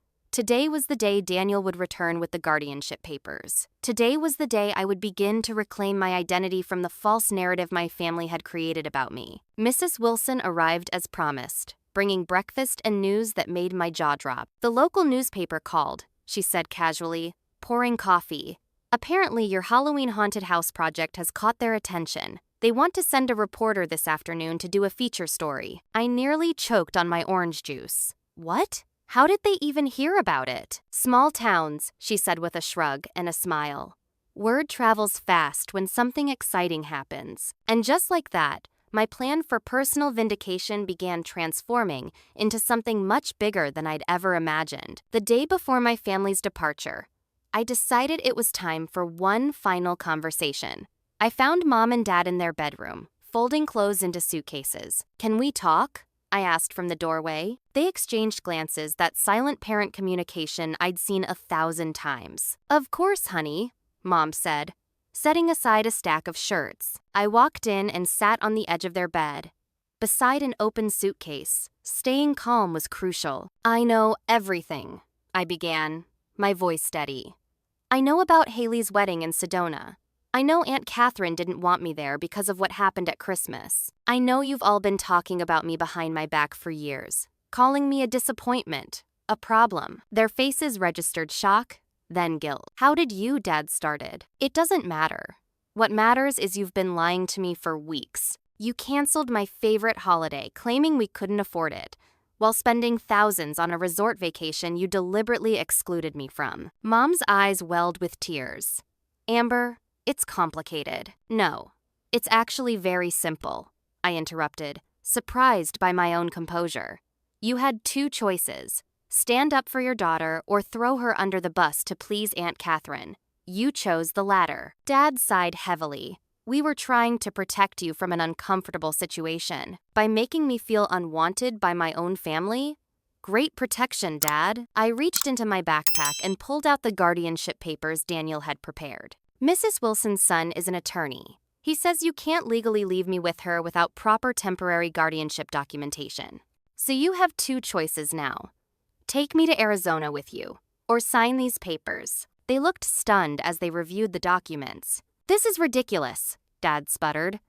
Today was the day Daniel would return with the guardianship papers. Today was the day I would begin to reclaim my identity from the false narrative my family had created about me. Mrs. Wilson arrived as promised, bringing breakfast and news that made my jaw drop. "The local newspaper called," she said casually, pouring coffee. "Apparently your Halloween haunted house project has caught their attention. They want to send a reporter this afternoon to do a feature story." I nearly choked on my orange juice. What? How did they even hear about it? "Small towns," she said with a shrug and a smile. "Word travels fast when something exciting happens." And just like that, my plan for personal vindication began transforming into something much bigger than I'd ever imagined. The day before my family's departure, I decided it was time for one final conversation. I found Mom and Dad in their bedroom, folding clothes into suitcases. "Can we talk?" I asked from the doorway. They exchanged glances, that silent parent communication I'd seen 1,000 times. "Of course, honey," Mom said, setting aside a stack of shirts. I walked in and sat on the edge of their bed, beside an open suitcase. Staying calm was crucial. "I know everything," I began, my voice steady. "I know about Haley's wedding in Sedona. I know Aunt Catherine didn't want me there because of what happened at Christmas. I know you've all been talking about me behind my back for years, calling me a disappointment, a problem." Their faces registered shock, then guilt. "How did you, Dad, started?" "It doesn't matter. What matters is you've been lying to me for weeks. You canceled my favorite holiday, claiming we couldn't afford it, while spending thousands on a resort vacation you deliberately excluded me from." Mom's eyes welled with tears. "Amber, it's complicated." "No, it's actually very simple," I interrupted, surprised by my own composure. "You had 2 choices. Stand up for your daughter or throw her under the bus to please Aunt Catherine. You chose the latter." Dad sighed heavily. We were trying to protect you from an uncomfortable situation. By making me feel unwanted by my own family? Great protection, Dad. I reached into my backpack and pulled out the guardianship papers Daniel had prepared. Mrs. Wilson's son is an attorney. He says you can't legally leave me with her without proper temporary guardianship documentation. So you have two choices now. Take me to Arizona with you, or sign these papers. They looked stunned as they reviewed the documents. This is ridiculous, Dad sputtered.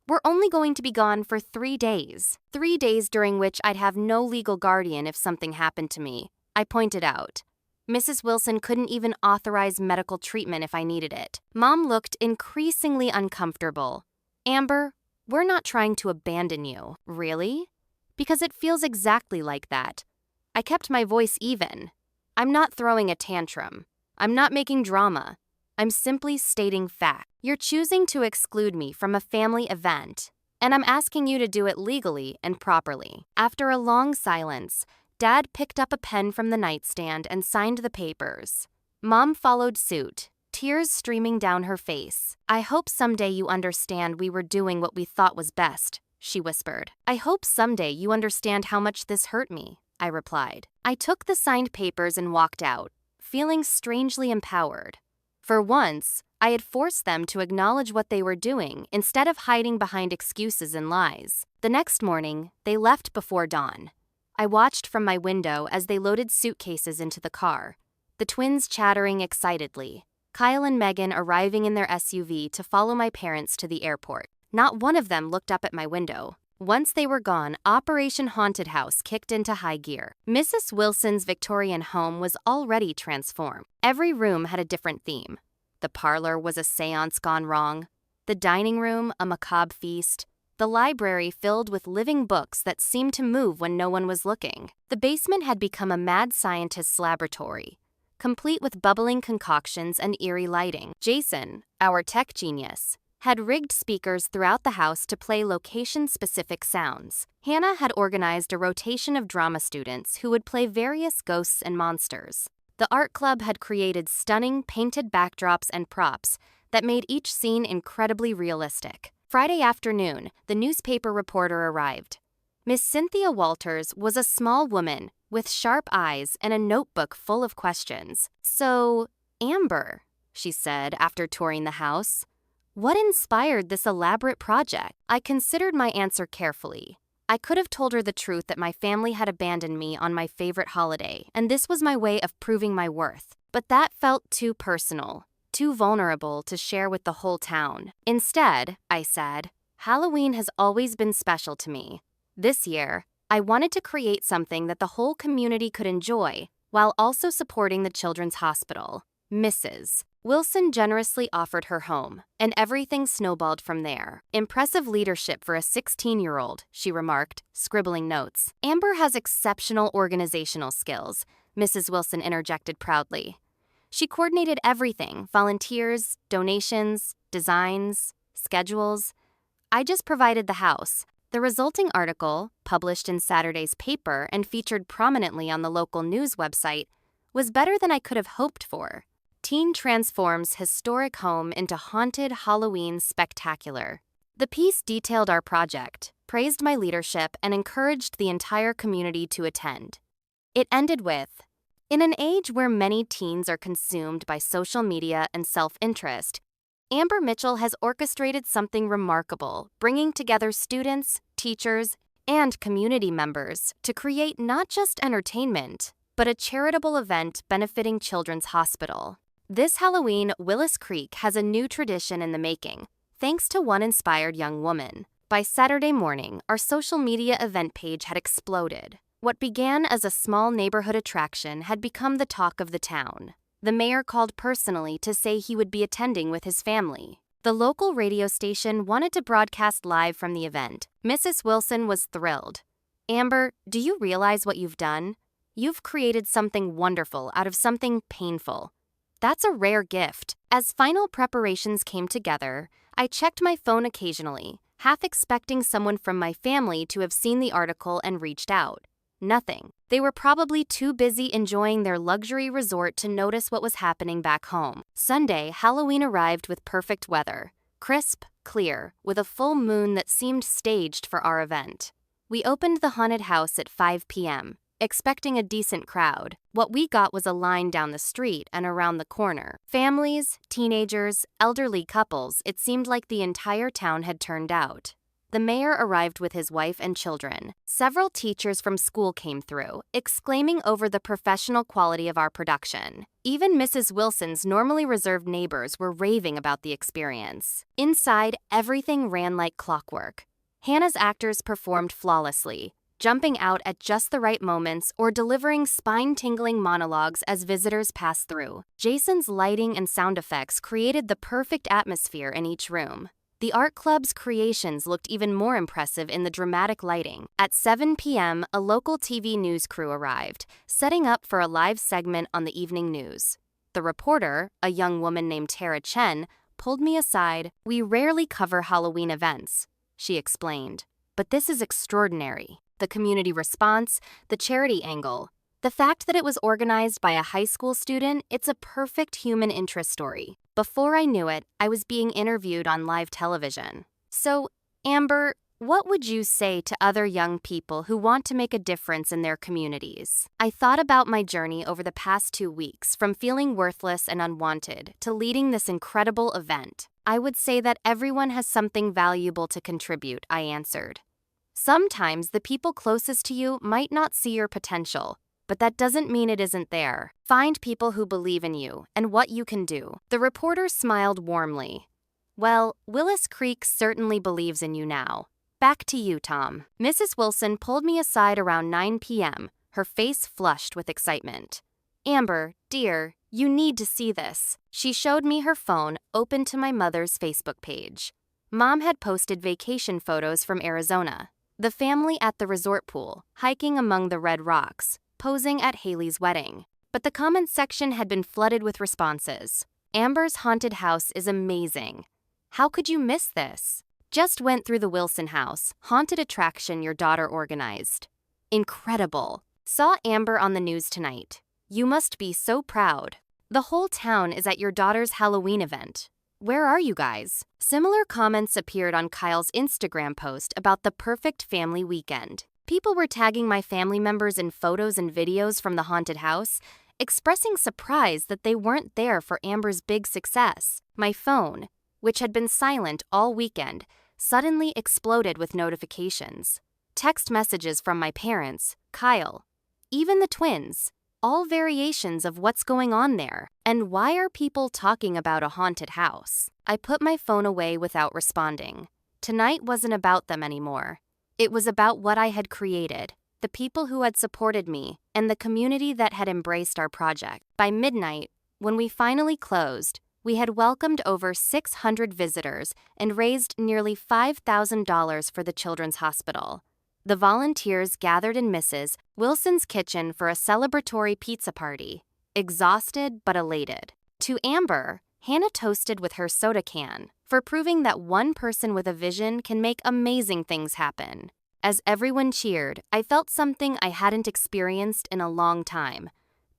We're only going to be gone for 3 days. 3 days during which I'd have no legal guardian if something happened to me, I pointed out. Mrs. Wilson couldn't even authorize medical treatment if I needed it. Mom looked increasingly uncomfortable. Amber, we're not trying to abandon you. Really? Because it feels exactly like that. I kept my voice even. I'm not throwing a tantrum. I'm not making drama. I'm simply stating fact. You're choosing to exclude me from a family event, and I'm asking you to do it legally and properly. After a long silence, Dad picked up a pen from the nightstand and signed the papers. Mom followed suit, tears streaming down her face. I hope someday you understand we were doing what we thought was best, she whispered. I hope someday you understand how much this hurt me, I replied. I took the signed papers and walked out, feeling strangely empowered. For once, I had forced them to acknowledge what they were doing instead of hiding behind excuses and lies. The next morning, they left before dawn. I watched from my window as they loaded suitcases into the car, the twins chattering excitedly, Kyle and Megan arriving in their SUV to follow my parents to the airport. Not one of them looked up at my window. Once they were gone, Operation Haunted House kicked into high gear. Mrs. Wilson's Victorian home was already transformed. Every room had a different theme. The parlor was a seance gone wrong, the dining room a macabre feast, the library filled with living books that seemed to move when no one was looking. The basement had become a mad scientist's laboratory, complete with bubbling concoctions and eerie lighting. Jason, our tech genius, had rigged speakers throughout the house to play location-specific sounds. Hannah had organized a rotation of drama students who would play various ghosts and monsters. The art club had created stunning painted backdrops and props that made each scene incredibly realistic. Friday afternoon, the newspaper reporter arrived. Miss Cynthia Walters was a small woman with sharp eyes and a notebook full of questions. So, Amber, she said after touring the house, what inspired this elaborate project? I considered my answer carefully. I could have told her the truth that my family had abandoned me on my favorite holiday, and this was my way of proving my worth. But that felt too personal, too vulnerable to share with the whole town. Instead, I said, Halloween has always been special to me. This year, I wanted to create something that the whole community could enjoy, while also supporting the Children's Hospital. Mrs. Wilson generously offered her home, and everything snowballed from there. Impressive leadership for a 16-year-old, she remarked, scribbling notes. Amber has exceptional organizational skills, Mrs. Wilson interjected proudly. She coordinated everything, volunteers, donations, designs, schedules. I just provided the house. The resulting article, published in Saturday's paper and featured prominently on the local news website, was better than I could have hoped for. Teen transforms historic home into haunted Halloween spectacular. The piece detailed our project, praised my leadership, and encouraged the entire community to attend. It ended with, in an age where many teens are consumed by social media and self-interest, Amber Mitchell has orchestrated something remarkable, bringing together students, teachers, and community members to create not just entertainment, but a charitable event benefiting Children's Hospital. This Halloween, Willis Creek has a new tradition in the making, thanks to one inspired young woman. By Saturday morning, our social media event page had exploded. What began as a small neighborhood attraction had become the talk of the town. The mayor called personally to say he would be attending with his family. The local radio station wanted to broadcast live from the event. Mrs. Wilson was thrilled. Amber, do you realize what you've done? You've created something wonderful out of something painful. That's a rare gift. As final preparations came together, I checked my phone occasionally, half expecting someone from my family to have seen the article and reached out. Nothing. They were probably too busy enjoying their luxury resort to notice what was happening back home. Sunday, Halloween arrived with perfect weather. Crisp, clear, with a full moon that seemed staged for our event. We opened the haunted house at 5 p.m., expecting a decent crowd. What we got was a line down the street and around the corner. Families, teenagers, elderly couples, it seemed like the entire town had turned out. The mayor arrived with his wife and children. Several teachers from school came through, exclaiming over the professional quality of our production. Even Mrs. Wilson's normally reserved neighbors were raving about the experience. Inside, everything ran like clockwork. Hannah's actors performed flawlessly, jumping out at just the right moments or delivering spine-tingling monologues as visitors passed through. Jason's lighting and sound effects created the perfect atmosphere in each room. The art club's creations looked even more impressive in the dramatic lighting. At 7 p.m., a local TV news crew arrived, setting up for a live segment on the evening news. The reporter, a young woman named Tara Chen, pulled me aside. "We rarely cover Halloween events," she explained. "But this is extraordinary. The community response, the charity angle. The fact that it was organized by a high school student, it's a perfect human interest story." Before I knew it, I was being interviewed on live television. So, Amber, what would you say to other young people who want to make a difference in their communities? I thought about my journey over the past 2 weeks, from feeling worthless and unwanted to leading this incredible event. I would say that everyone has something valuable to contribute, I answered. Sometimes the people closest to you might not see your potential, but that doesn't mean it isn't there. Find people who believe in you and what you can do. The reporter smiled warmly. "Well, Willis Creek certainly believes in you now. Back to you, Tom." Mrs. Wilson pulled me aside around 9 p.m., her face flushed with excitement. "Amber, dear, you need to see this." She showed me her phone, open to my mother's Facebook page. Mom had posted vacation photos from Arizona. The family at the resort pool, hiking among the red rocks, posing at Haley's wedding. But the comments section had been flooded with responses. "Amber's haunted house is amazing. How could you miss this? Just went through the Wilson house, haunted attraction your daughter organized. Incredible. Saw Amber on the news tonight. You must be so proud. The whole town is at your daughter's Halloween event. Where are you guys?" Similar comments appeared on Kyle's Instagram post about the perfect family weekend. People were tagging my family members in photos and videos from the haunted house, expressing surprise that they weren't there for Amber's big success. My phone, which had been silent all weekend, suddenly exploded with notifications. Text messages from my parents, Kyle, even the twins, all variations of what's going on there. And why are people talking about a haunted house? I put my phone away without responding. Tonight wasn't about them anymore. It was about what I had created, the people who had supported me, and the community that had embraced our project. By midnight, when we finally closed, we had welcomed over 600 visitors and raised nearly $5,000 for the Children's Hospital. The volunteers gathered in Mrs. Wilson's kitchen for a celebratory pizza party, exhausted but elated. To Amber, Hannah toasted with her soda can for proving that one person with a vision can make amazing things happen. As everyone cheered, I felt something I hadn't experienced in a long time: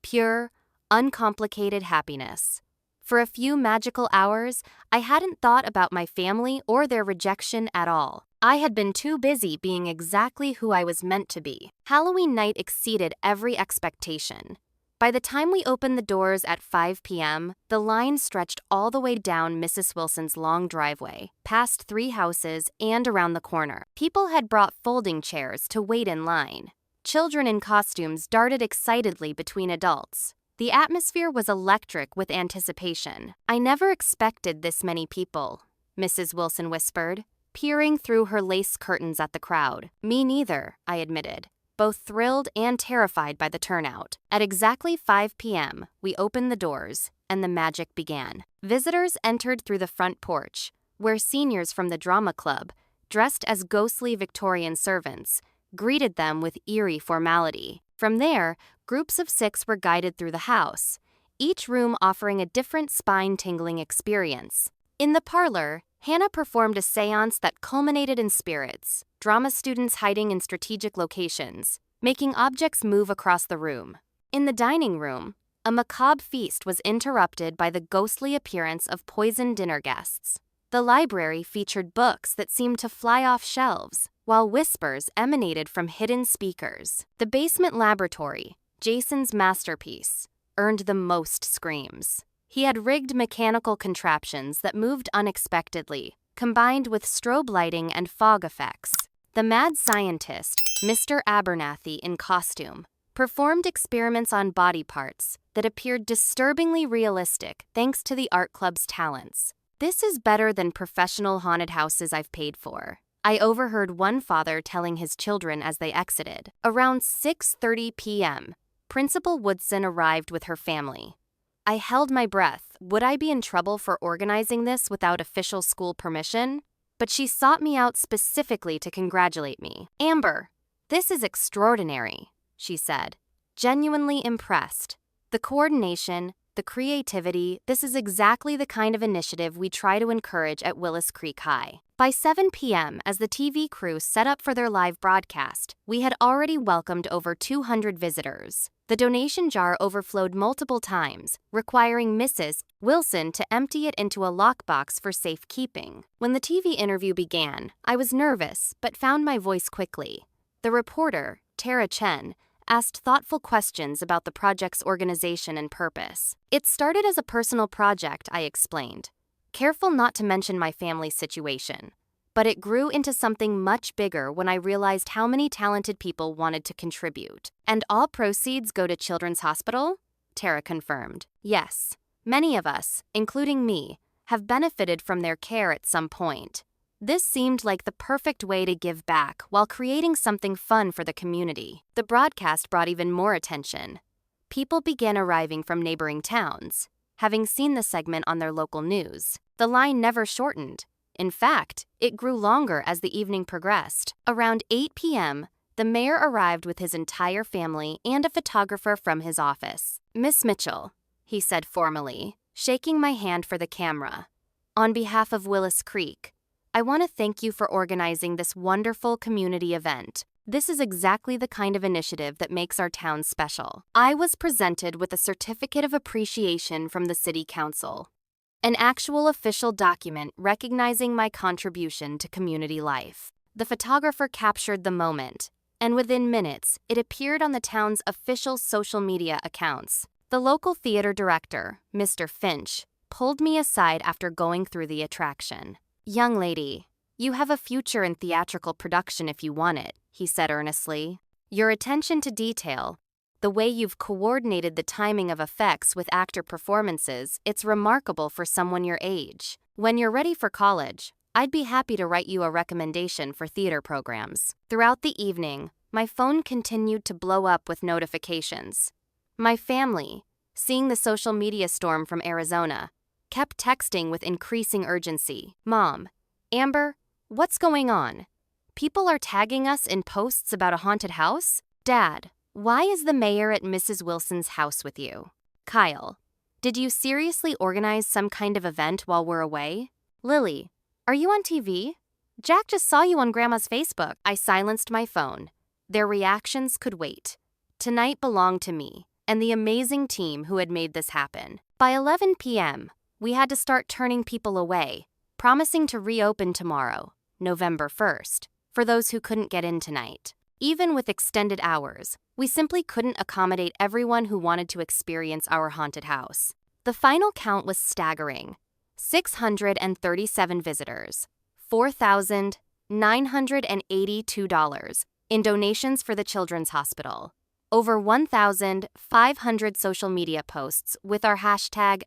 pure, uncomplicated happiness. For a few magical hours, I hadn't thought about my family or their rejection at all. I had been too busy being exactly who I was meant to be. Halloween night exceeded every expectation. By the time we opened the doors at 5 p.m., the line stretched all the way down Mrs. Wilson's long driveway, past 3 houses, and around the corner. People had brought folding chairs to wait in line. Children in costumes darted excitedly between adults. The atmosphere was electric with anticipation. "I never expected this many people," Mrs. Wilson whispered, peering through her lace curtains at the crowd. "Me neither," I admitted, both thrilled and terrified by the turnout. At exactly 5 p.m., we opened the doors, and the magic began. Visitors entered through the front porch, where seniors from the drama club, dressed as ghostly Victorian servants, greeted them with eerie formality. From there, groups of 6 were guided through the house, each room offering a different spine-tingling experience. In the parlor, Hannah performed a seance that culminated in spirits, drama students hiding in strategic locations, making objects move across the room. In the dining room, a macabre feast was interrupted by the ghostly appearance of poisoned dinner guests. The library featured books that seemed to fly off shelves, while whispers emanated from hidden speakers. The basement laboratory, Jason's masterpiece, earned the most screams. He had rigged mechanical contraptions that moved unexpectedly, combined with strobe lighting and fog effects. The mad scientist, Mr. Abernathy in costume, performed experiments on body parts that appeared disturbingly realistic thanks to the art club's talents. "This is better than professional haunted houses I've paid for," I overheard one father telling his children as they exited. Around 6:30 p.m., Principal Woodson arrived with her family. I held my breath. Would I be in trouble for organizing this without official school permission? But she sought me out specifically to congratulate me. "Amber, this is extraordinary," she said, genuinely impressed. "The coordination, the creativity, this is exactly the kind of initiative we try to encourage at Willis Creek High." By 7 p.m., as the TV crew set up for their live broadcast, we had already welcomed over 200 visitors. The donation jar overflowed multiple times, requiring Mrs. Wilson to empty it into a lockbox for safekeeping. When the TV interview began, I was nervous but found my voice quickly. The reporter, Tara Chen, asked thoughtful questions about the project's organization and purpose. "It started as a personal project," I explained, careful not to mention my family's situation. "But it grew into something much bigger when I realized how many talented people wanted to contribute." "And all proceeds go to Children's Hospital?" Tara confirmed. "Yes. Many of us, including me, have benefited from their care at some point. This seemed like the perfect way to give back while creating something fun for the community." The broadcast brought even more attention. People began arriving from neighboring towns, having seen the segment on their local news. The line never shortened. In fact, it grew longer as the evening progressed. Around 8 p.m., the mayor arrived with his entire family and a photographer from his office. "Miss Mitchell," he said formally, shaking my hand for the camera, "on behalf of Willis Creek, I want to thank you for organizing this wonderful community event. This is exactly the kind of initiative that makes our town special." I was presented with a certificate of appreciation from the city council, an actual official document recognizing my contribution to community life. The photographer captured the moment, and within minutes, it appeared on the town's official social media accounts. The local theater director, Mr. Finch, pulled me aside after going through the attraction. "Young lady, you have a future in theatrical production if you want it," he said earnestly. "Your attention to detail, the way you've coordinated the timing of effects with actor performances, it's remarkable for someone your age. When you're ready for college, I'd be happy to write you a recommendation for theater programs." Throughout the evening, my phone continued to blow up with notifications. My family, seeing the social media storm from Arizona, kept texting with increasing urgency. "Mom, Amber, what's going on? People are tagging us in posts about a haunted house? Dad, why is the mayor at Mrs. Wilson's house with you? Kyle, did you seriously organize some kind of event while we're away? Lily, are you on TV? Jack just saw you on Grandma's Facebook." I silenced my phone. Their reactions could wait. Tonight belonged to me and the amazing team who had made this happen. By 11 p.m., we had to start turning people away, promising to reopen tomorrow, November 1st, for those who couldn't get in tonight. Even with extended hours, we simply couldn't accommodate everyone who wanted to experience our haunted house. The final count was staggering. 637 visitors, $4,982 in donations for the Children's Hospital, over 1,500 social media posts with our hashtag,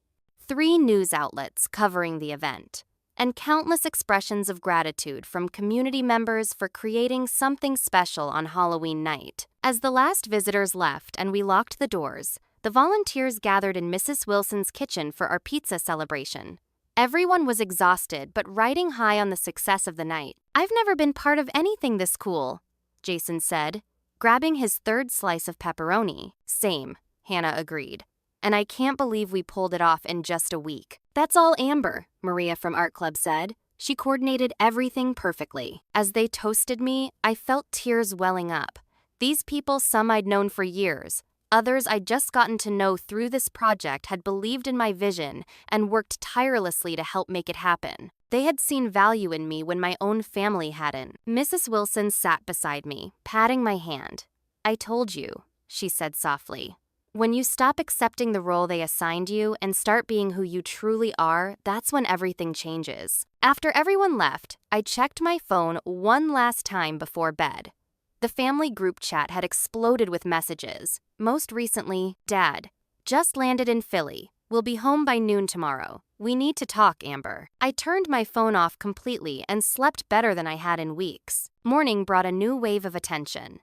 3 news outlets covering the event, and countless expressions of gratitude from community members for creating something special on Halloween night. As the last visitors left and we locked the doors, the volunteers gathered in Mrs. Wilson's kitchen for our pizza celebration. Everyone was exhausted but riding high on the success of the night. "I've never been part of anything this cool," Jason said, grabbing his third slice of pepperoni. "Same," Hannah agreed. "And I can't believe we pulled it off in just a week." "That's all Amber," Maria from Art Club said. "She coordinated everything perfectly." As they toasted me, I felt tears welling up. These people, some I'd known for years, others I'd just gotten to know through this project, had believed in my vision and worked tirelessly to help make it happen. They had seen value in me when my own family hadn't. Mrs. Wilson sat beside me, patting my hand. "I told you," she said softly. "When you stop accepting the role they assigned you and start being who you truly are, that's when everything changes." After everyone left, I checked my phone one last time before bed. The family group chat had exploded with messages. Most recently, "Dad, just landed in Philly. We'll be home by noon tomorrow. We need to talk, Amber." I turned my phone off completely and slept better than I had in weeks. Morning brought a new wave of attention.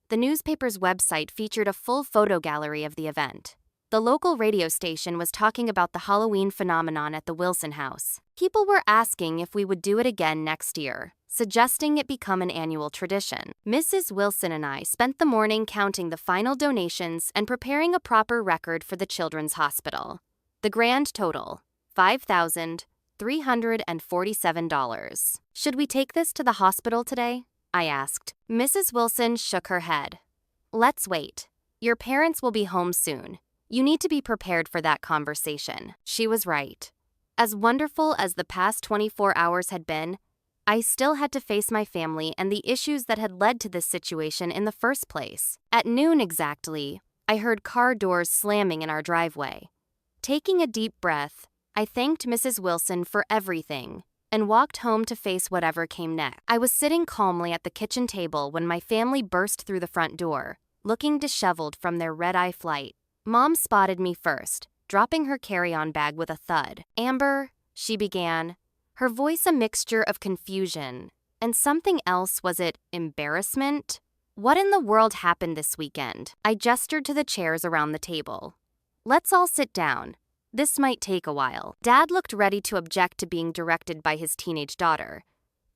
The newspaper's website featured a full photo gallery of the event. The local radio station was talking about the Halloween phenomenon at the Wilson house. People were asking if we would do it again next year, suggesting it become an annual tradition. Mrs. Wilson and I spent the morning counting the final donations and preparing a proper record for the Children's Hospital. The grand total, $5,347. "Should we take this to the hospital today?" I asked. Mrs. Wilson shook her head. "Let's wait. Your parents will be home soon. You need to be prepared for that conversation." She was right. As wonderful as the past 24 hours had been, I still had to face my family and the issues that had led to this situation in the first place. At noon exactly, I heard car doors slamming in our driveway. Taking a deep breath, I thanked Mrs. Wilson for everything and walked home to face whatever came next. I was sitting calmly at the kitchen table when my family burst through the front door, looking disheveled from their red-eye flight. Mom spotted me first, dropping her carry-on bag with a thud. "Amber," she began, her voice a mixture of confusion and something else. Was it embarrassment? "What in the world happened this weekend?" I gestured to the chairs around the table. "Let's all sit down. This might take a while." Dad looked ready to object to being directed by his teenage daughter,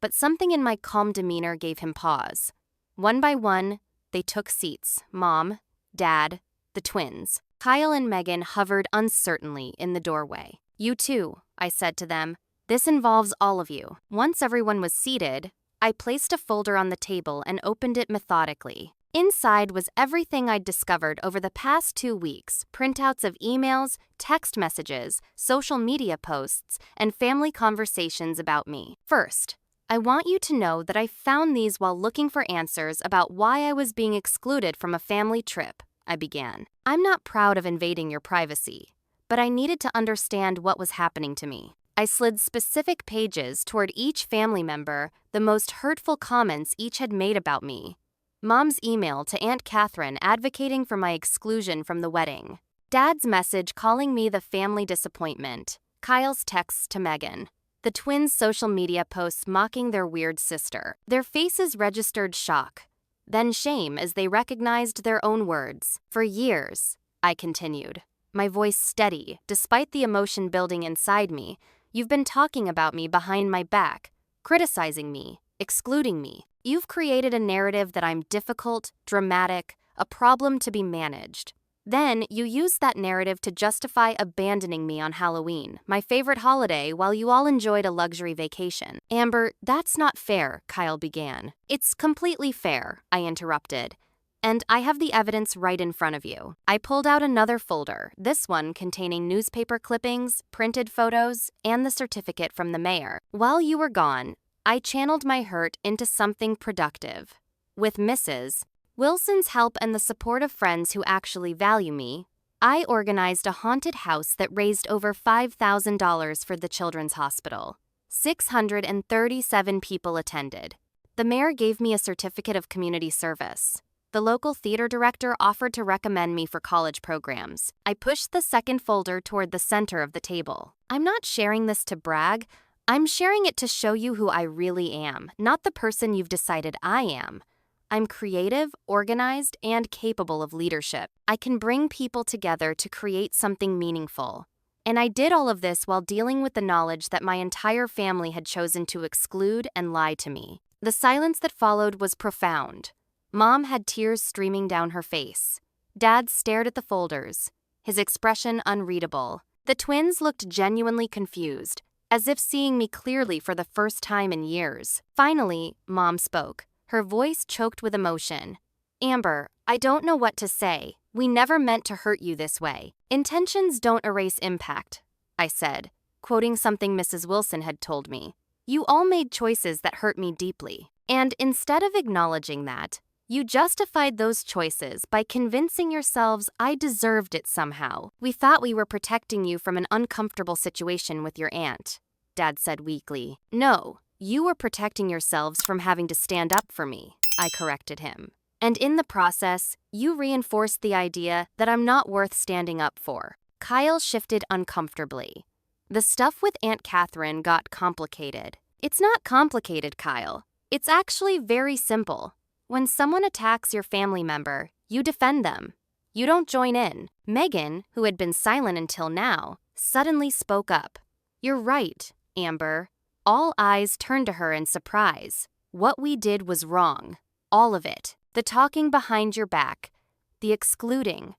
but something in my calm demeanor gave him pause. One by one, they took seats. Mom, Dad, the twins. Kyle and Megan hovered uncertainly in the doorway. "You too," I said to them. "This involves all of you." Once everyone was seated, I placed a folder on the table and opened it methodically. Inside was everything I'd discovered over the past 2 weeks, printouts of emails, text messages, social media posts, and family conversations about me. First, I want you to know that I found these while looking for answers about why I was being excluded from a family trip, I began. "I'm not proud of invading your privacy, but I needed to understand what was happening to me." I slid specific pages toward each family member, the most hurtful comments each had made about me. Mom's email to Aunt Catherine advocating for my exclusion from the wedding. Dad's message calling me the family disappointment. Kyle's texts to Megan. The twins' social media posts mocking their weird sister. Their faces registered shock, then shame as they recognized their own words. "For years," I continued, my voice steady despite the emotion building inside me, "you've been talking about me behind my back, criticizing me, excluding me. You've created a narrative that I'm difficult, dramatic, a problem to be managed. Then you use that narrative to justify abandoning me on Halloween, my favorite holiday, while you all enjoyed a luxury vacation." "Amber, that's not fair," Kyle began. "It's completely fair," I interrupted. "And I have the evidence right in front of you." I pulled out another folder, this one containing newspaper clippings, printed photos, and the certificate from the mayor. "While you were gone, I channeled my hurt into something productive. With Mrs. Wilson's help and the support of friends who actually value me, I organized a haunted house that raised over $5,000 for the Children's Hospital. 637 people attended. The mayor gave me a certificate of community service. The local theater director offered to recommend me for college programs. I pushed the second folder toward the center of the table. "I'm not sharing this to brag. I'm sharing it to show you who I really am, not the person you've decided I am. I'm creative, organized, and capable of leadership. I can bring people together to create something meaningful. And I did all of this while dealing with the knowledge that my entire family had chosen to exclude and lie to me." The silence that followed was profound. Mom had tears streaming down her face. Dad stared at the folders, his expression unreadable. The twins looked genuinely confused, as if seeing me clearly for the first time in years. Finally, Mom spoke, her voice choked with emotion. "Amber, I don't know what to say. We never meant to hurt you this way. Intentions don't erase impact," I said, quoting something Mrs. Wilson had told me. You all made choices that hurt me deeply. And instead of acknowledging that, you justified those choices by convincing yourselves I deserved it somehow. We thought we were protecting you from an uncomfortable situation with your aunt, Dad said weakly. No, you were protecting yourselves from having to stand up for me, I corrected him. And in the process, you reinforced the idea that I'm not worth standing up for. Kyle shifted uncomfortably. The stuff with Aunt Catherine got complicated. It's not complicated, Kyle. It's actually very simple. When someone attacks your family member, you defend them. You don't join in. Megan, who had been silent until now, suddenly spoke up. You're right, Amber. All eyes turned to her in surprise. What we did was wrong. All of it. The talking behind your back, the excluding,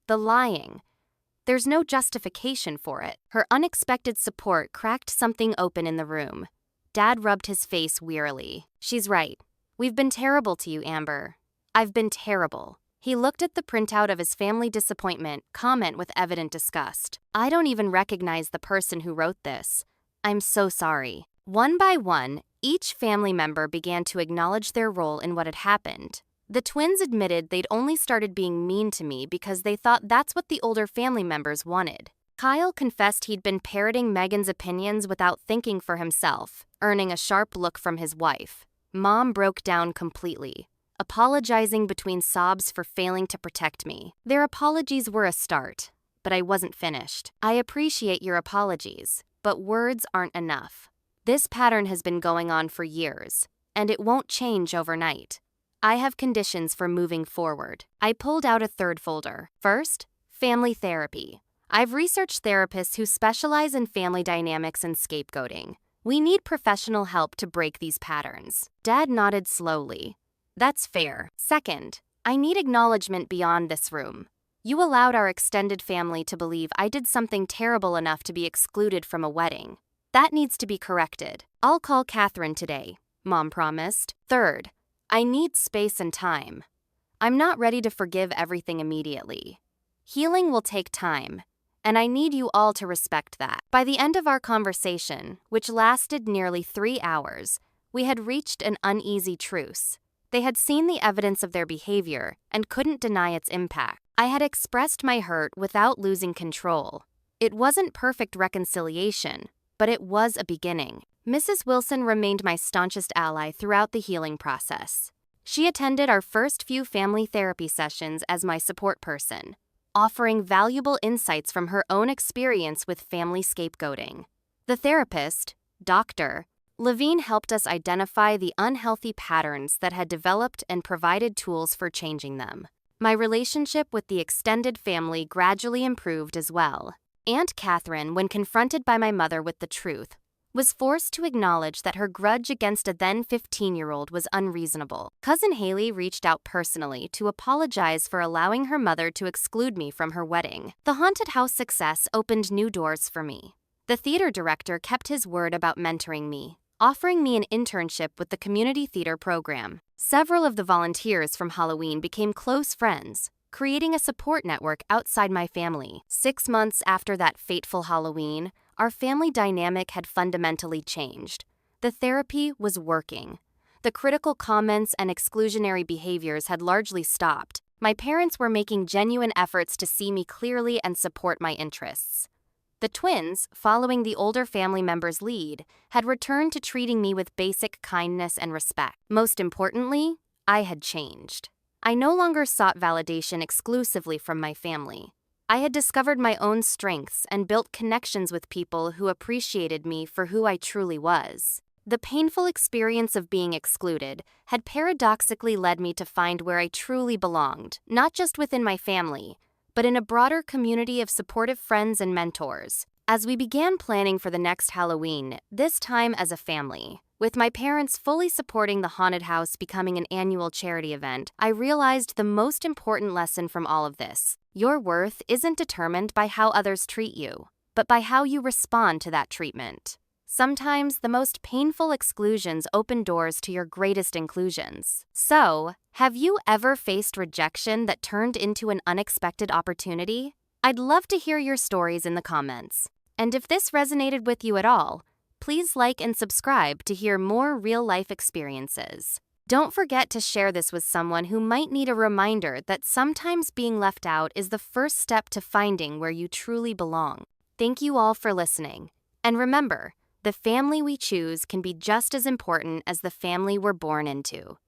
the lying. There's no justification for it. Her unexpected support cracked something open in the room. Dad rubbed his face wearily. She's right. We've been terrible to you, Amber. I've been terrible. He looked at the printout of his family disappointment, comment with evident disgust. I don't even recognize the person who wrote this. I'm so sorry. One by one, each family member began to acknowledge their role in what had happened. The twins admitted they'd only started being mean to me because they thought that's what the older family members wanted. Kyle confessed he'd been parroting Megan's opinions without thinking for himself, earning a sharp look from his wife. Mom broke down completely, apologizing between sobs for failing to protect me. Their apologies were a start, but I wasn't finished. I appreciate your apologies, but words aren't enough. This pattern has been going on for years, and it won't change overnight. I have conditions for moving forward. I pulled out a third folder. First, family therapy. I've researched therapists who specialize in family dynamics and scapegoating. We need professional help to break these patterns. Dad nodded slowly. That's fair. Second, I need acknowledgement beyond this room. You allowed our extended family to believe I did something terrible enough to be excluded from a wedding. That needs to be corrected. I'll call Catherine today, Mom promised. Third, I need space and time. I'm not ready to forgive everything immediately. Healing will take time, and I need you all to respect that. By the end of our conversation, which lasted nearly 3 hours, we had reached an uneasy truce. They had seen the evidence of their behavior and couldn't deny its impact. I had expressed my hurt without losing control. It wasn't perfect reconciliation, but it was a beginning. Mrs. Wilson remained my staunchest ally throughout the healing process. She attended our first few family therapy sessions as my support person, offering valuable insights from her own experience with family scapegoating. The therapist, Dr. Levine, helped us identify the unhealthy patterns that had developed and provided tools for changing them. My relationship with the extended family gradually improved as well. Aunt Catherine, when confronted by my mother with the truth, was forced to acknowledge that her grudge against a then 15-year-old was unreasonable. Cousin Haley reached out personally to apologize for allowing her mother to exclude me from her wedding. The haunted house success opened new doors for me. The theater director kept his word about mentoring me, offering me an internship with the community theater program. Several of the volunteers from Halloween became close friends, creating a support network outside my family. 6 months after that fateful Halloween, our family dynamic had fundamentally changed. The therapy was working. The critical comments and exclusionary behaviors had largely stopped. My parents were making genuine efforts to see me clearly and support my interests. The twins, following the older family member's lead, had returned to treating me with basic kindness and respect. Most importantly, I had changed. I no longer sought validation exclusively from my family. I had discovered my own strengths and built connections with people who appreciated me for who I truly was. The painful experience of being excluded had paradoxically led me to find where I truly belonged, not just within my family, but in a broader community of supportive friends and mentors. As we began planning for the next Halloween, this time as a family, with my parents fully supporting the haunted house becoming an annual charity event, I realized the most important lesson from all of this. Your worth isn't determined by how others treat you, but by how you respond to that treatment. Sometimes the most painful exclusions open doors to your greatest inclusions. So, have you ever faced rejection that turned into an unexpected opportunity? I'd love to hear your stories in the comments. And if this resonated with you at all, Please like and subscribe to hear more real-life experiences. Don't forget to share this with someone who might need a reminder that sometimes being left out is the first step to finding where you truly belong. Thank you all for listening. And remember, the family we choose can be just as important as the family we're born into.